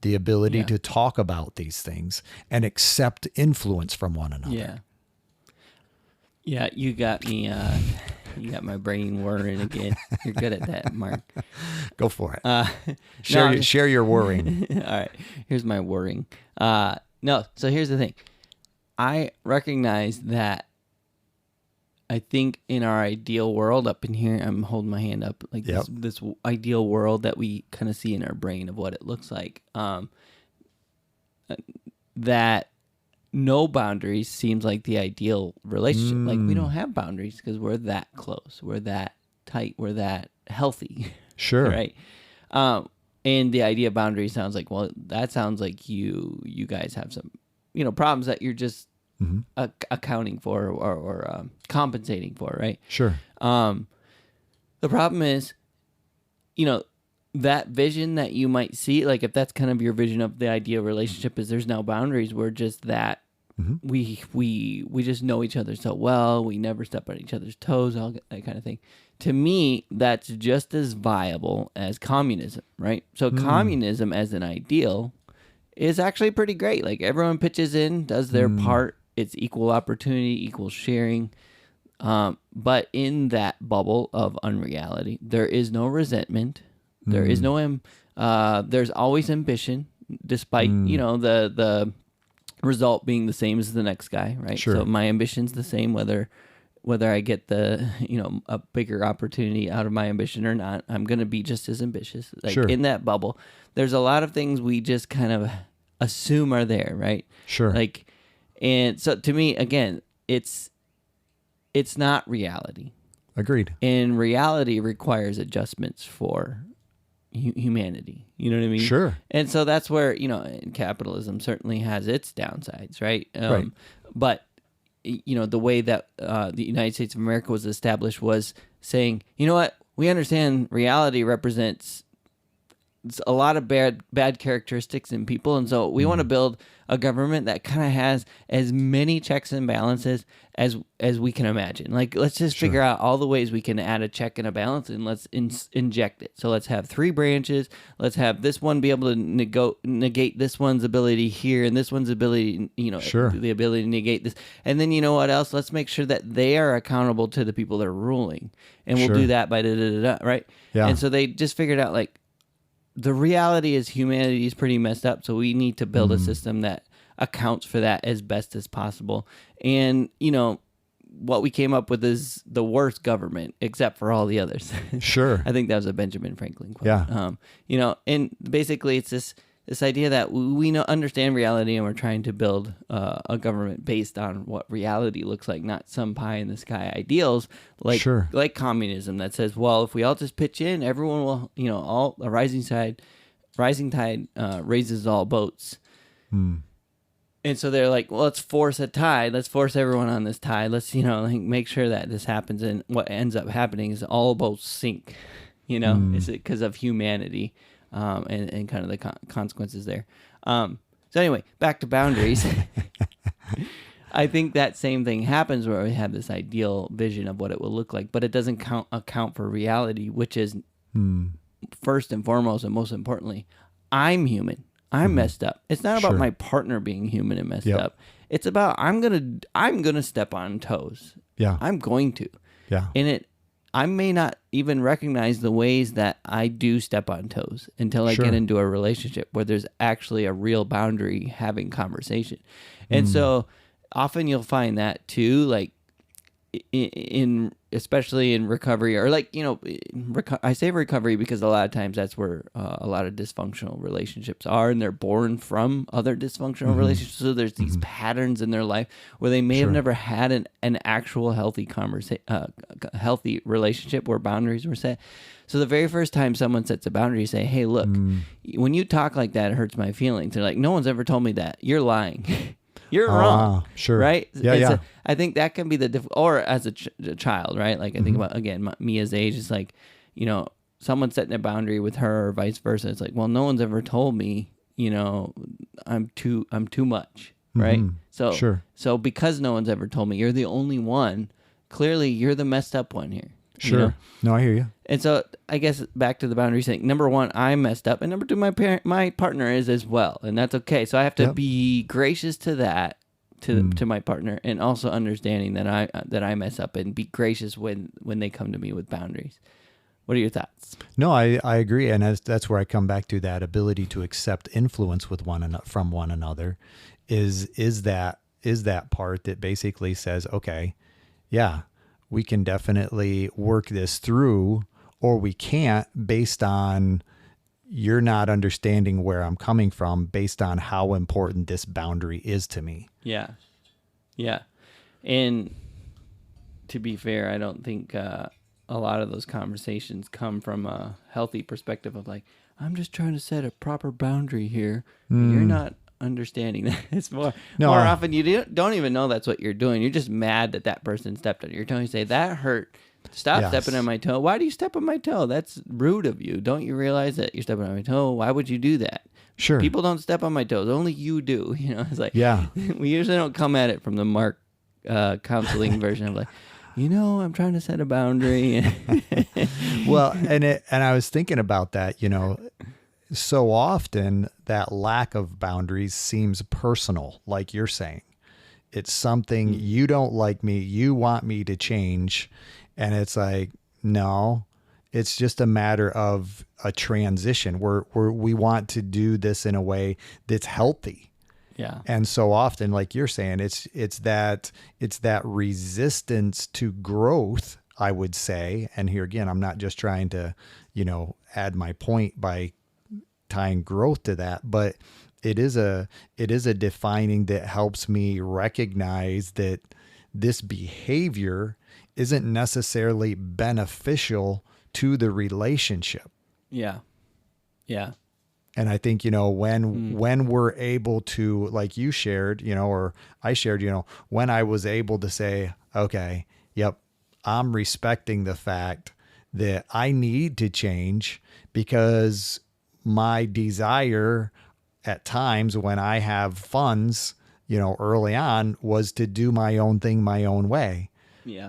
The ability to talk about these things and accept influence from one another. Yeah. Yeah, you got me. You got my brain whirring again. You're good at that, Mark. Go for it. Share your worrying. All right. Here's my worrying. No, so here's the thing. I recognize that I think in our ideal world up in here, I'm holding my hand up, like this ideal world that we kind of see in our brain of what it looks like, that no boundaries seems like the ideal relationship. Like we don't have boundaries because we're that close. We're that tight. We're that healthy. Sure. Right. And the idea of boundaries sounds like, well, that sounds like you guys have some, problems that you're just accounting for or compensating for, right? Sure. The problem is, that vision that you might see, like if that's kind of your vision of the ideal relationship, is there's no boundaries. We're just that we just know each other so well. We never step on each other's toes, all that kind of thing. To me, that's just as viable as communism, right? So communism as an ideal is actually pretty great. Like everyone pitches in, does their part. It's equal opportunity, equal sharing. But in that bubble of unreality, there is no resentment. There is no, there's always ambition, despite, the result being the same as the next guy, right? Sure. So my ambition's the same, whether whether I get the, a bigger opportunity out of my ambition or not, I'm going to be just as ambitious. Like Sure. in that bubble, there's a lot of things we just kind of assume are there, right? Sure. Like, and so to me, again, it's not reality. Agreed. And reality requires adjustments for humanity. You know what I mean? Sure. And so that's where, capitalism certainly has its downsides, right? Right. But, the way that the United States of America was established was saying, you know what? We understand reality represents a lot of bad characteristics in people, and so we want to build a government that kind of has as many checks and balances as we can imagine. Like, let's just figure out all the ways we can add a check and a balance, and let's inject it. So let's have 3 branches. Let's have this one be able to negate this one's ability here, and this one's ability, the ability to negate this. And then, you know what else? Let's make sure that they are accountable to the people that are ruling, and we'll do that by da-da-da-da, right? Yeah. And so they just figured out, like, the reality is humanity is pretty messed up, so we need to build a system that accounts for that as best as possible. And, what we came up with is the worst government, except for all the others. Sure. I think that was a Benjamin Franklin quote. Yeah. And basically it's this idea that we understand reality, and we're trying to build a government based on what reality looks like, not some pie in the sky ideals like communism that says, well, if we all just pitch in, everyone will, all a rising tide raises all boats. And so they're like, well, let's force a tide. Let's force everyone on this tide. Let's, make sure that this happens. And what ends up happening is all boats sink, is it because of humanity and kind of the consequences there. So anyway, back to boundaries. I think that same thing happens where we have this ideal vision of what it will look like, but it doesn't account for reality, which is first and foremost and most importantly, I'm human. I'm messed up. It's not about my partner being human and messed up. It's about I'm gonna step on toes. Yeah. I'm going to. Yeah. And I may not even recognize the ways that I do step on toes until I get into a relationship where there's actually a real boundary having conversation. And so often you'll find that too, like especially in recovery, or like, I say recovery because a lot of times that's where a lot of dysfunctional relationships are, and they're born from other dysfunctional relationships. So there's these patterns in their life where they may have never had an actual healthy healthy relationship where boundaries were set. So the very first time someone sets a boundary, say, hey, look, when you talk like that, it hurts my feelings. They're like, no one's ever told me that. You're lying. You're wrong. Sure. Right? Yeah. I think that can be or as a child, right? Like I think about, again, Mia's age, it's like, someone setting a boundary with her or vice versa. It's like, well, no one's ever told me, I'm too much. Right. So because no one's ever told me, you're the only one, clearly you're the messed up one here. Sure. No, I hear you. And so I guess back to the boundary thing. Number one, I'm messed up, and number two, my partner is as well, and that's okay. So I have to be gracious to that, to my partner, and also understanding that I mess up, and be gracious when they come to me with boundaries. What are your thoughts? No, I agree, and that's where I come back to that ability to accept influence from one another. Is that part that basically says, okay, yeah, we can definitely work this through, or we can't, based on you're not understanding where I'm coming from, based on how important this boundary is to me. Yeah. Yeah. And to be fair, I don't think a lot of those conversations come from a healthy perspective of like, I'm just trying to set a proper boundary here. And you're not understanding that. It's more often you don't even know that's what you're doing. You're just mad that person stepped on your toe. You say, that hurt. Stop stepping on my toe. Why do you step on my toe? That's rude of you. Don't you realize that you're stepping on my toe? Why would you do that? Sure. People don't step on my toes. Only you do. It's like, we usually don't come at it from the Mark counseling version of like, I'm trying to set a boundary. Well, and I was thinking about that, so often that lack of boundaries seems personal, like you're saying. It's something you don't like me, you want me to change. And it's like, no, it's just a matter of a transition where we want to do this in a way that's healthy. Yeah. And so often, like you're saying, it's that resistance to growth, I would say. And here again, I'm not just trying to, add my point by tying growth to that, but it is a defining that helps me recognize that this behavior isn't necessarily beneficial to the relationship. Yeah. Yeah. And I think, when we're able to, like you shared, or I shared, when I was able to say, okay, yep, I'm respecting the fact that I need to change, because my desire at times when I have funds, early on, was to do my own thing my own way,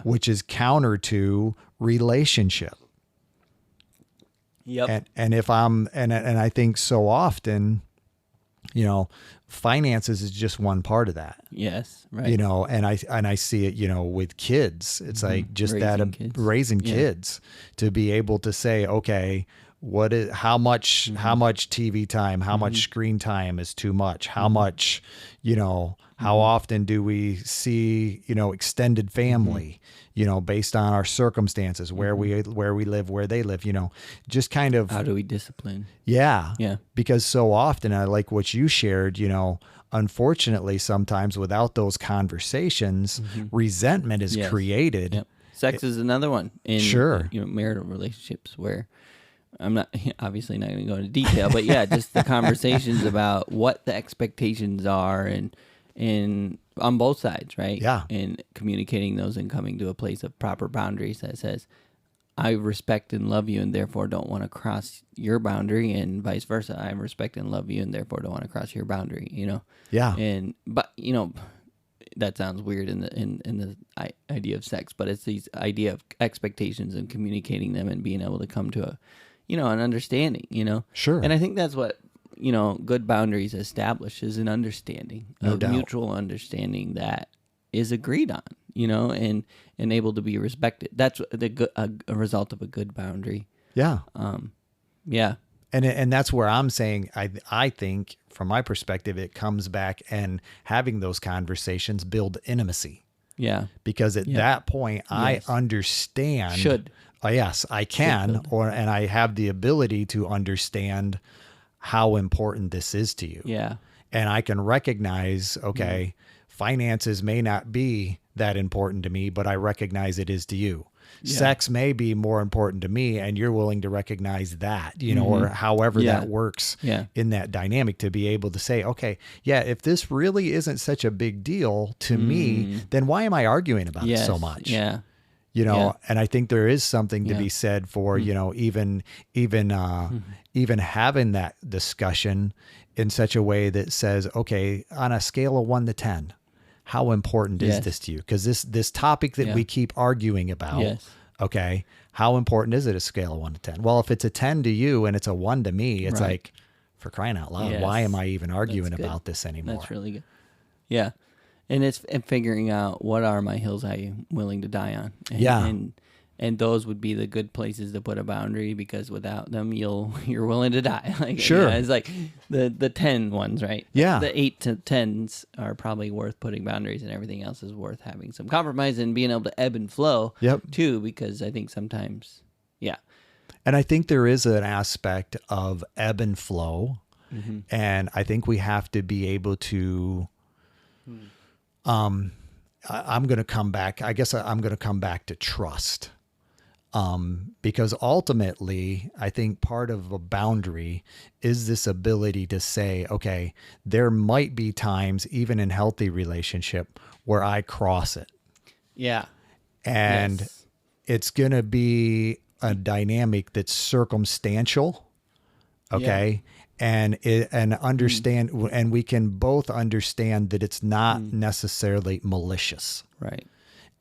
which is counter to relationship. Yep. And if I'm, and I think so often, finances is just one part of that. Yes. Right. And I see it, with kids, it's like just raising kids to be able to say, okay, how much TV time, how much screen time is too much? How much, how often do we see, extended family, based on our circumstances, where we live, where they live, just kind of, how do we discipline? Yeah. Yeah. Because so often, I like what you shared, unfortunately, sometimes without those conversations, resentment is created. Yep. Sex is another one in Sure. Marital relationships where I'm not obviously not going to go into detail, but yeah, just the conversations about what the expectations are and on both sides, right? Yeah. And communicating those and coming to a place of proper boundaries that says, I respect and love you and therefore don't want to cross your boundary, and vice versa. I respect and love you and therefore don't want to cross your boundary, Yeah. But that sounds weird in the idea of sex, but it's these idea of expectations and communicating them and being able to come to an understanding, Sure. And I think that's what, good boundaries establish is an understanding, No doubt. mutual understanding that is agreed on, and able to be respected. That's a result of a good boundary. Yeah. Yeah. And that's where I'm saying, I think from my perspective, it comes back and having those conversations build intimacy. Yeah. Because at that point, I understand. Should. Yes, I can, and I have the ability to understand how important this is to you. Yeah. And I can recognize, okay, finances may not be that important to me, but I recognize it is to you. Yeah. Sex may be more important to me, and you're willing to recognize that, or however that works in that dynamic, to be able to say, okay, yeah, if this really isn't such a big deal to me, then why am I arguing about it so much? Yeah. And I think there is something to be said for, even having that discussion in such a way that says, okay, on a scale of 1 to 10, how important is this to you? Because this topic that we keep arguing about, okay, how important is it, a scale of 1 to 10? Well, if it's a 10 to you and it's a 1 to me, it's like, for crying out loud, why am I even arguing about this anymore? That's really good. Yeah. And it's figuring out what are my hills I'm willing to die on. And those would be the good places to put a boundary, because without them you're willing to die. Sure. It's like the 10 ones, right? Yeah. The 8 to 10s are probably worth putting boundaries, and everything else is worth having some compromise and being able to ebb and flow too, because I think sometimes and I think there is an aspect of ebb and flow, and I think we have to be able to I'm going to come back. I guess I'm going to come back to trust. Because ultimately, I think part of a boundary is this ability to say, okay, there might be times, even in healthy relationship, where I cross it. Yeah. And it's going to be a dynamic that's circumstantial. Okay. And understand, and we can both understand that it's not necessarily malicious. Right.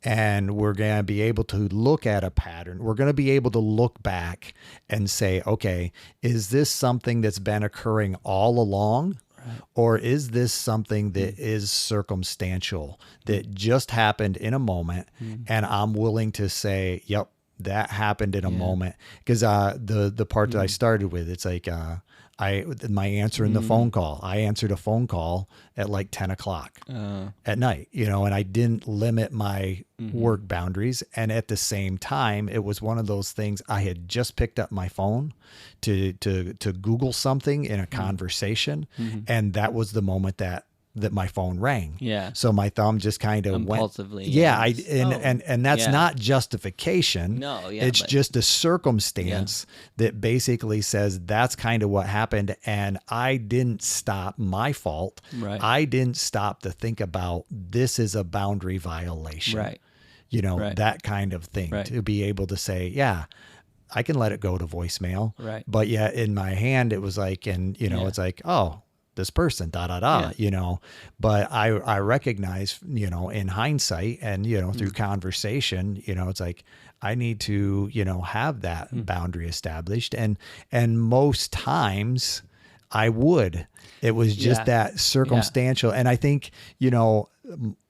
And we're going to be able to look at a pattern. We're going to be able to look back and say, okay, is this something that's been occurring all along? Right. Or is this something that is circumstantial, that just happened in a moment, and I'm willing to say, yep, that happened in a Yeah. moment. Because the part that I started with, it's like my answer in the phone call. I answered a phone call at like 10 o'clock at night, and I didn't limit my work boundaries. And at the same time, it was one of those things. I had just picked up my phone to Google something in a conversation, and that was the moment that my phone rang. Yeah. So my thumb just kind of went. Impulsively. Yeah. Yeah. And that's Yeah. not justification. No, yeah, It's but- just a circumstance that basically says that's kind of what happened. And I didn't stop, my fault. Right. I didn't stop to think about this is a boundary violation. Right. Right. That kind of thing, Right. to be able to say, yeah, I can let it go to voicemail. Right. But yet in my hand, it was like, and it's like, oh, this person, but I recognize, in hindsight and, through conversation, it's like, I need to, have that boundary established. And most times I would, it was just that circumstantial. And I think,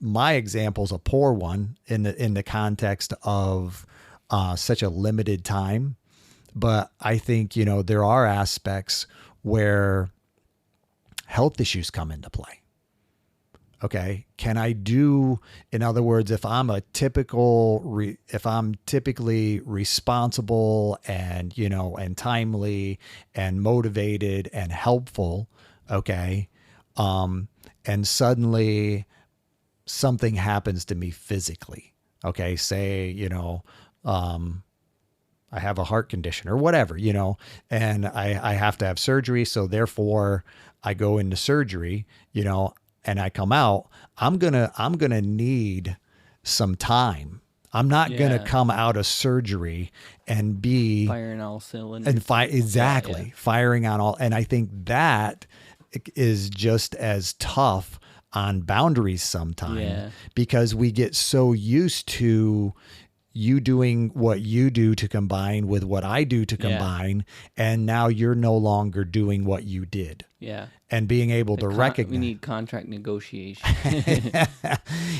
my example is a poor one in the context of such a limited time. But I think, there are aspects where health issues come into play. Okay. Can I do, in other words, if I'm typically responsible and, and timely and motivated and helpful. Okay. And suddenly something happens to me physically. Okay. Say, I have a heart condition or whatever, and I have to have surgery. So therefore I go into surgery, and I come out, I'm going to need some time. I'm not going to come out of surgery and be firing all cylinders. And firing on all. And I think that is just as tough on boundaries sometimes because we get so used to you doing what you do to combine with what I do to combine. And now you're no longer doing what you did. Yeah. And being able to recognize. We need contract negotiation.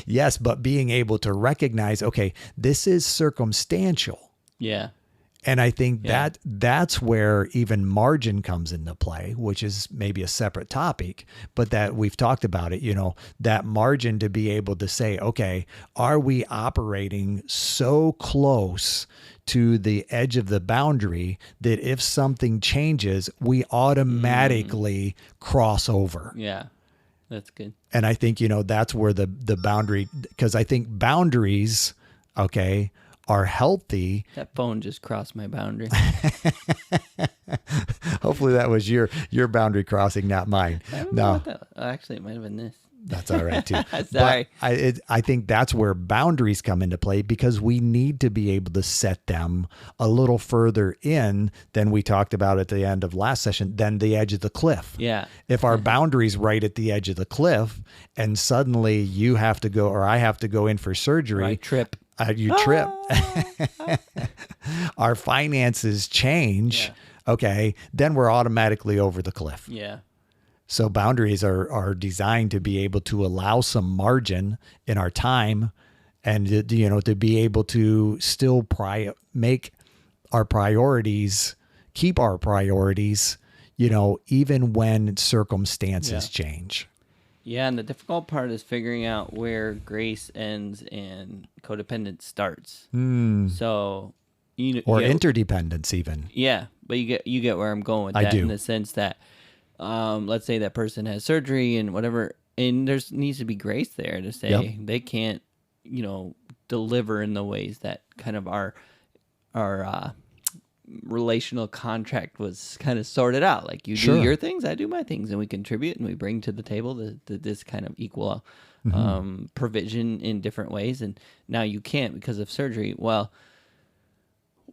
Yes, but being able to recognize, okay, this is circumstantial. Yeah. And I think that's where even margin comes into play, which is maybe a separate topic, but that we've talked about it, that margin to be able to say, okay, are we operating so close to the edge of the boundary that if something changes, we automatically cross over? Yeah, that's good. And I think, that's where the boundary, because I think boundaries, okay, are healthy. That phone just crossed my boundary. Hopefully that was your boundary crossing, not mine. No, actually, it might have been this. That's all right too. Sorry. But I think that's where boundaries come into play because we need to be able to set them a little further in than we talked about at the end of last session, than the edge of the cliff. Yeah. If our boundary's right at the edge of the cliff and suddenly you have to go or I have to go in for surgery. I trip. You trip. Our finances change. Yeah. Okay. Then we're automatically over the cliff. Yeah. So boundaries are designed to be able to allow some margin in our time and, to be able to still make our priorities, keep our priorities, even when circumstances change. Yeah, and the difficult part is figuring out where grace ends and codependence starts. So, interdependence even. Yeah, but you get where I'm going with that in the sense that, let's say that person has surgery and whatever, and there needs to be grace there to say they can't, deliver in the ways that kind of our relational contract was kind of sorted out. Like you do your things, I do my things, and we contribute and we bring to the table this kind of equal provision in different ways. And now you can't because of surgery. Well,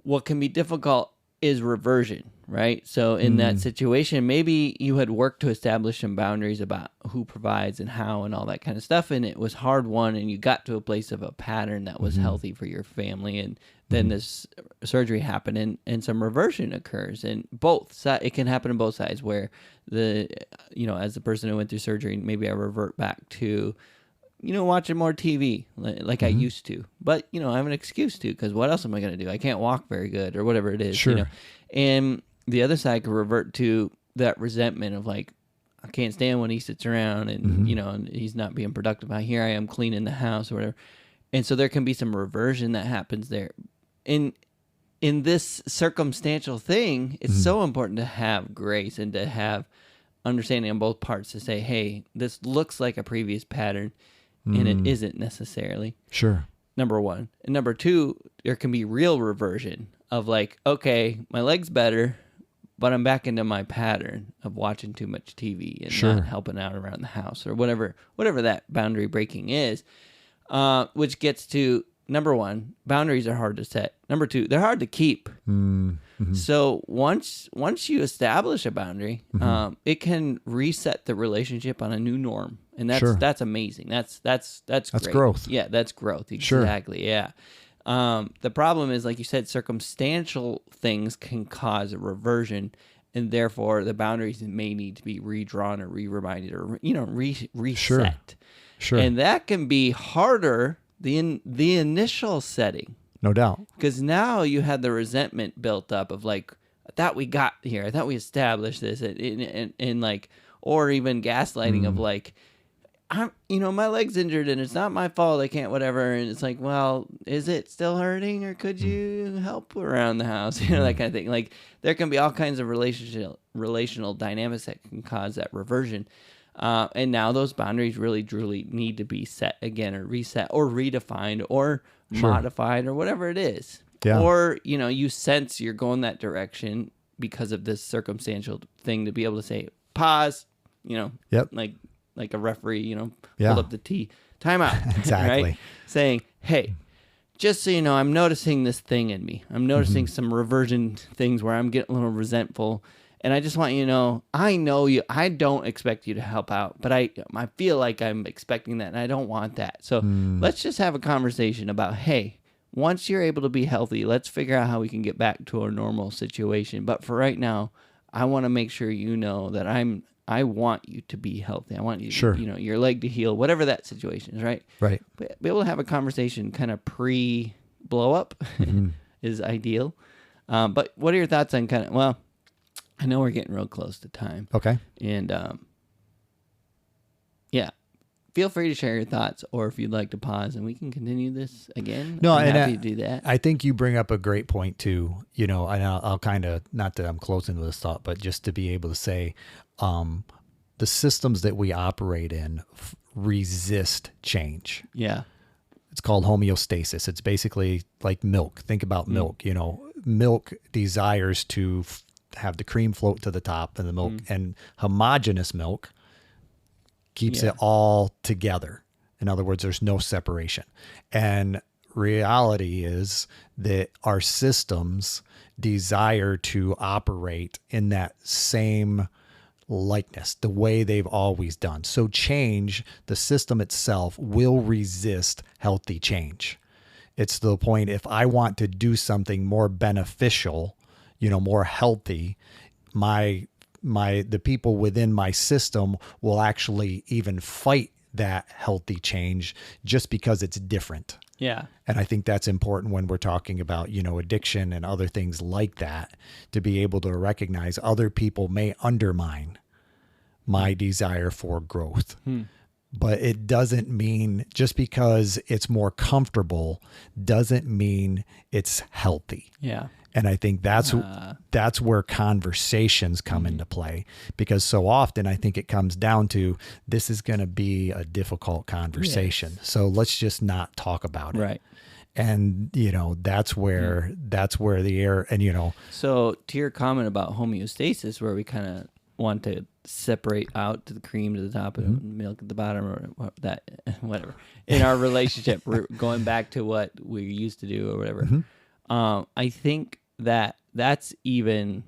what can be difficult is reversion, right? So in that situation, maybe you had worked to establish some boundaries about who provides and how and all that kind of stuff, and it was hard won, and you got to a place of a pattern that was healthy for your family, and then this surgery happened, and some reversion occurs, and it can happen on both sides, where as the person who went through surgery, maybe I revert back to watching more TV like I used to. But, I have an excuse to, because what else am I going to do? I can't walk very good or whatever it is. Sure. And the other side could revert to that resentment of like, I can't stand when he sits around and, and he's not being productive. Here I am cleaning the house or whatever. And so there can be some reversion that happens there. In this circumstantial thing, it's so important to have grace and to have understanding on both parts to say, hey, this looks like a previous pattern and it isn't necessarily. Sure. Number one. And number two, there can be real reversion of like, okay, my leg's better, but I'm back into my pattern of watching too much TV and not helping out around the house or whatever that boundary breaking is, which gets to, number one, boundaries are hard to set. Number two, they're hard to keep. So once you establish a boundary, it can reset the relationship on a new norm, and that's amazing. That's great. Growth. Yeah, that's growth. Exactly. Yeah. The problem is, like you said, circumstantial things can cause a reversion, and therefore the boundaries may need to be redrawn or re-reminded or reset. Sure. And that can be harder than the initial setting. No doubt. Because now you had the resentment built up of like, I thought we got here. I thought we established this, and like, or even gaslighting of like, my leg's injured and it's not my fault. I can't whatever. And it's like, well, is it still hurting or could you help around the house? That kind of thing. Like there can be all kinds of relational dynamics that can cause that reversion. And now those boundaries really, truly need to be set again or reset or redefined or modified or whatever it is. Yeah. Or, you sense you're going that direction because of this circumstantial thing to be able to say, pause, like a referee, hold up the T, time out. Exactly. Right? Saying, hey, just so you know, I'm noticing this thing in me. I'm noticing some reversion things where I'm getting a little resentful. And I just want you to know, I know you. I don't expect you to help out, but I feel like I'm expecting that, and I don't want that. So let's just have a conversation about, hey, once you're able to be healthy, let's figure out how we can get back to our normal situation. But for right now, I want to make sure you know that I want you to be healthy. I want you, your leg to heal, whatever that situation is, right? Right. Be able to have a conversation kind of pre-blow up is ideal. But what are your thoughts on I know we're getting real close to time. Okay. And feel free to share your thoughts, or if you'd like to pause and we can continue this again. No, I'm happy to do that. I think you bring up a great point too. And I'll kind of, not that I'm closing with this thought, but just to be able to say, the systems that we operate in resist change. Yeah. It's called homeostasis. It's basically like milk. Think about milk. Milk desires to have the cream float to the top and the milk, and homogeneous milk keeps it all together. In other words, there's no separation. And reality is that our systems desire to operate in that same likeness, the way they've always done. So change, the system itself will resist healthy change. It's the point, if I want to do something more beneficial, more healthy, the people within my system will actually even fight that healthy change just because it's different. Yeah. And I think that's important when we're talking about, addiction and other things like that, to be able to recognize other people may undermine my desire for growth. But it doesn't mean, just because it's more comfortable doesn't mean it's healthy. Yeah. And I think that's where conversations come into play, because so often I think it comes down to, this is going to be a difficult conversation. Yes. So let's just not talk about it. Right. And, that's where the air, and, So to your comment about homeostasis, where we kind of want to separate out to the cream to the top and milk at the bottom, or that, whatever, in our relationship, we're going back to what we used to do or whatever. I think that's even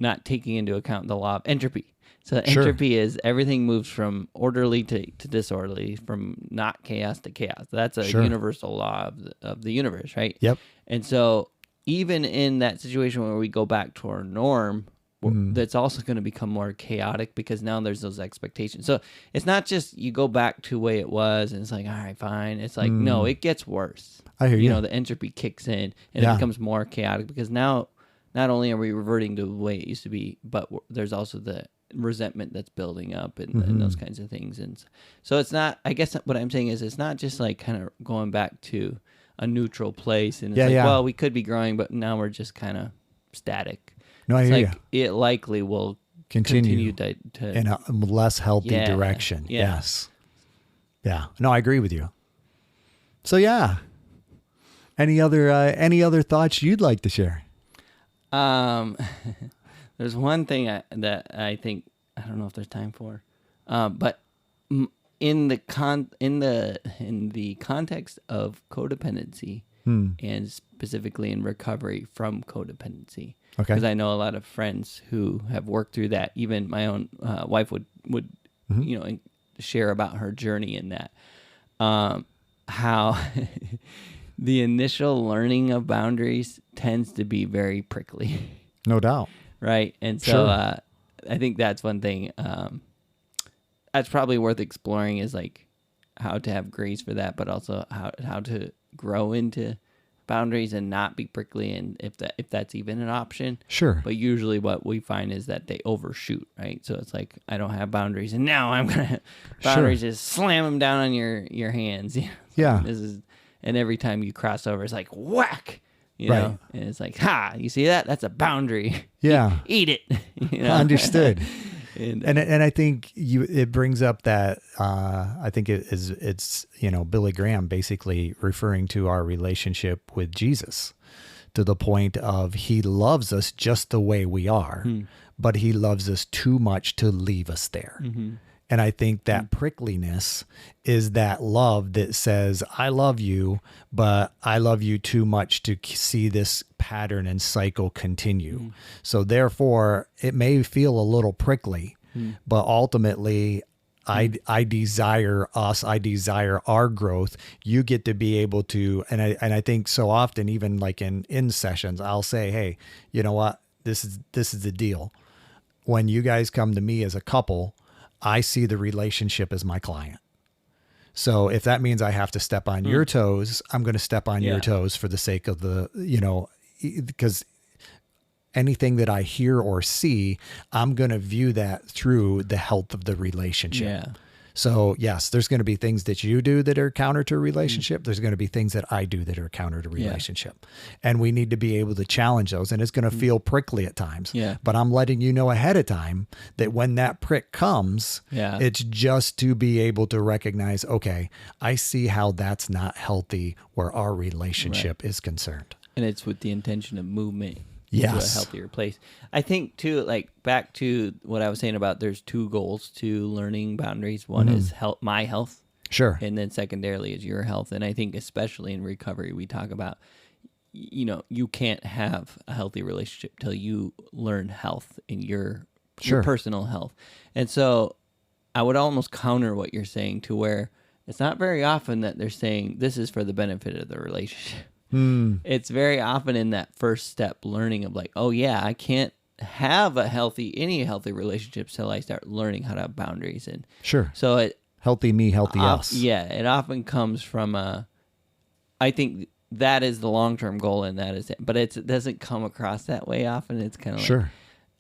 not taking into account the law of entropy. So entropy is everything moves from orderly to disorderly, from not chaos to chaos. That's a universal law of the universe, right? Yep. And so even in that situation where we go back to our norm, that's also going to become more chaotic because now there's those expectations. So it's not just you go back to the way it was and it's like, all right, fine. It's like, no, it gets worse. I hear you. You know, the entropy kicks in and it becomes more chaotic because now not only are we reverting to the way it used to be, but there's also the resentment that's building up and those kinds of things. And so it's not, I guess what I'm saying is it's not just like kind of going back to a neutral place and it's well, we could be growing, but now we're just kind of static. No, I it's hear like you. It likely will continue to in a less healthy direction. Yeah. Yes. Yeah. No, I agree with you. So yeah. Any other thoughts you'd like to share? There's one thing that I think I don't know if there's time for, but in the context of codependency and specifically in recovery from codependency, because I know a lot of friends who have worked through that. Even my own wife would you know share about her journey in that, how the initial learning of boundaries tends to be very prickly. No doubt. Right. And so I think that's one thing that's probably worth exploring is like how to have grace for that, but also how to grow into boundaries and not be prickly, and if that's even an option. Sure. But usually what we find is that they overshoot, right? So it's like, I don't have boundaries and now I'm going to boundaries just slam them down on your hands. Yeah. And every time you cross over, it's like whack. You know, and it's like, you see that? That's a boundary. Yeah. Eat it. You know? Understood. and I think it brings up that, I think it's, you know, Billy Graham basically referring to our relationship with Jesus to the point of he loves us just the way we are, but he loves us too much to leave us there. Mm-hmm. And I think that prickliness is that love that says, I love you, but I love you too much to see this pattern and cycle continue. So therefore, it may feel a little prickly, but ultimately, I desire us. I desire our growth. You get to be able to, and I think so often, even like in sessions, I'll say, hey, you know what? This is the deal. When you guys come to me as a couple, I see the relationship as my client. So if that means I have to step on your toes, I'm going to step on your toes for the sake of the, you know, because anything that I hear or see, I'm going to view that through the health of the relationship. Yeah. So yes, there's going to be things that you do that are counter to a relationship. There's going to be things that I do that are counter to relationship. And we need to be able to challenge those. And it's going to feel prickly at times. Yeah. But I'm letting you know ahead of time that when that prick comes, it's just to be able to recognize, okay, I see how that's not healthy where our relationship is concerned. And it's with the intention of movement. Yes. To a healthier place. I think too, like back to what I was saying about there's two goals to learning boundaries. One is my health. Sure. And then secondarily is your health. And I think especially in recovery, we talk about, you know, you can't have a healthy relationship till you learn health in your personal health. And so I would almost counter what you're saying to where it's not very often that they're saying this is for the benefit of the relationship. It's very often in that first step learning of like, oh yeah, I can't have any healthy relationships till I start learning how to have boundaries. And so it healthy me, healthy us. Yeah. It often comes from I think that is the long-term goal and that is it, but it doesn't come across that way often. It's kind of like,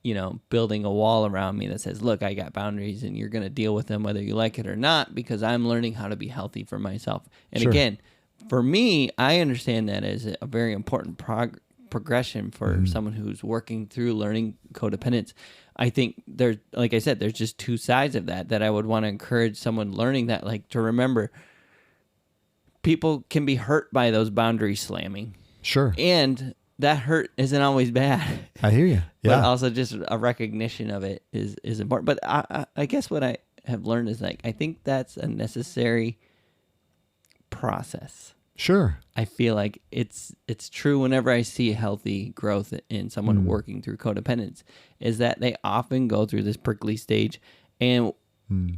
you know, building a wall around me that says, look, I got boundaries and you're going to deal with them whether you like it or not, because I'm learning how to be healthy for myself. And again, for me, I understand that as a very important progression for someone who's working through learning codependence. I think there's, like I said, there's just two sides of that I would want to encourage someone learning that, like, to remember people can be hurt by those boundaries slamming. Sure. And that hurt isn't always bad. I hear you. Yeah. But also just a recognition of it is important. But I guess what I have learned is, like, I think that's a necessary process. Sure. I feel like it's true whenever I see healthy growth in someone working through codependence, is that they often go through this prickly stage. And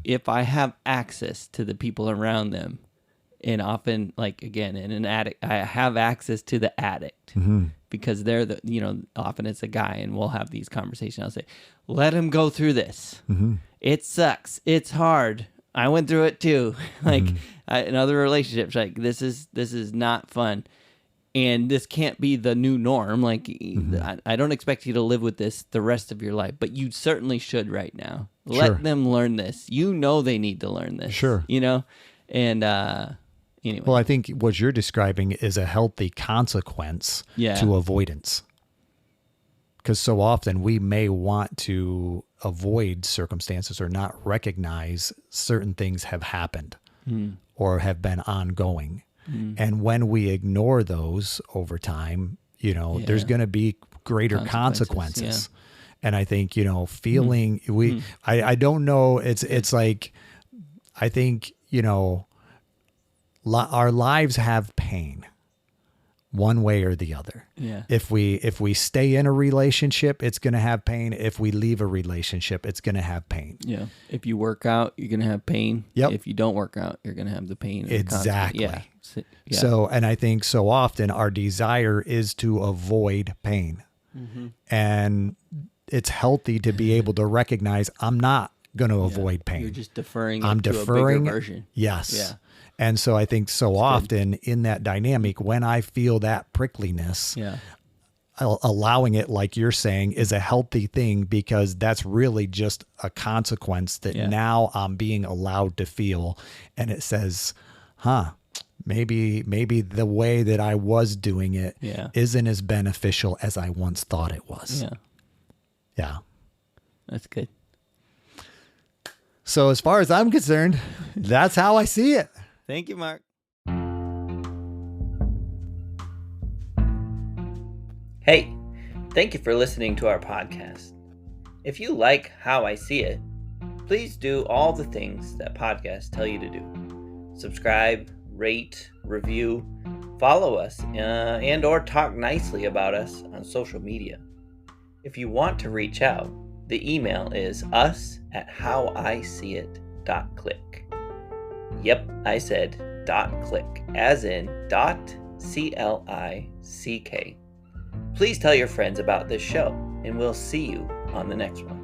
if I have access to the people around them, And often, like, again, in an addict, I have access to the addict because they're often it's a guy, and we'll have these conversations. I'll say, let him go through this. It sucks. It's hard. I went through it too. Like in other relationships, like this is not fun. And this can't be the new norm. Like, I don't expect you to live with this the rest of your life, but you certainly should right now. Let them learn this. You know they need to learn this. Sure. And anyway. Well, I think what you're describing is a healthy consequence to avoidance. Because so often we may want to avoid circumstances or not recognize certain things have happened or have been ongoing. And when we ignore those over time, there's going to be greater consequences. And I think, feeling I don't know. It's like, I think, our lives have pain one way or the other. Yeah. If we stay in a relationship, it's going to have pain. If we leave a relationship, it's going to have pain. Yeah. If you work out, you're going to have pain. Yep. If you don't work out, you're going to have the pain. Exactly. Yeah. So, and I think so often our desire is to avoid pain. And it's healthy to be able to recognize I'm not going to avoid pain. You're just deferring. I'm deferring. To a bigger version. Yes. Yeah. And so I think so often in that dynamic, when I feel that prickliness, allowing it, like you're saying, is a healthy thing, because that's really just a consequence that now I'm being allowed to feel. And it says, maybe the way that I was doing it isn't as beneficial as I once thought it was. Yeah. Yeah. That's good. So as far as I'm concerned, that's how I see it. Thank you, Mark. Hey, thank you for listening to our podcast. If you like How I See It, please do all the things that podcasts tell you to do. Subscribe, rate, review, follow us, and or talk nicely about us on social media. If you want to reach out, the email is us@howiseeit.click. Yep, I said .click, as in .click. Please tell your friends about this show, and we'll see you on the next one.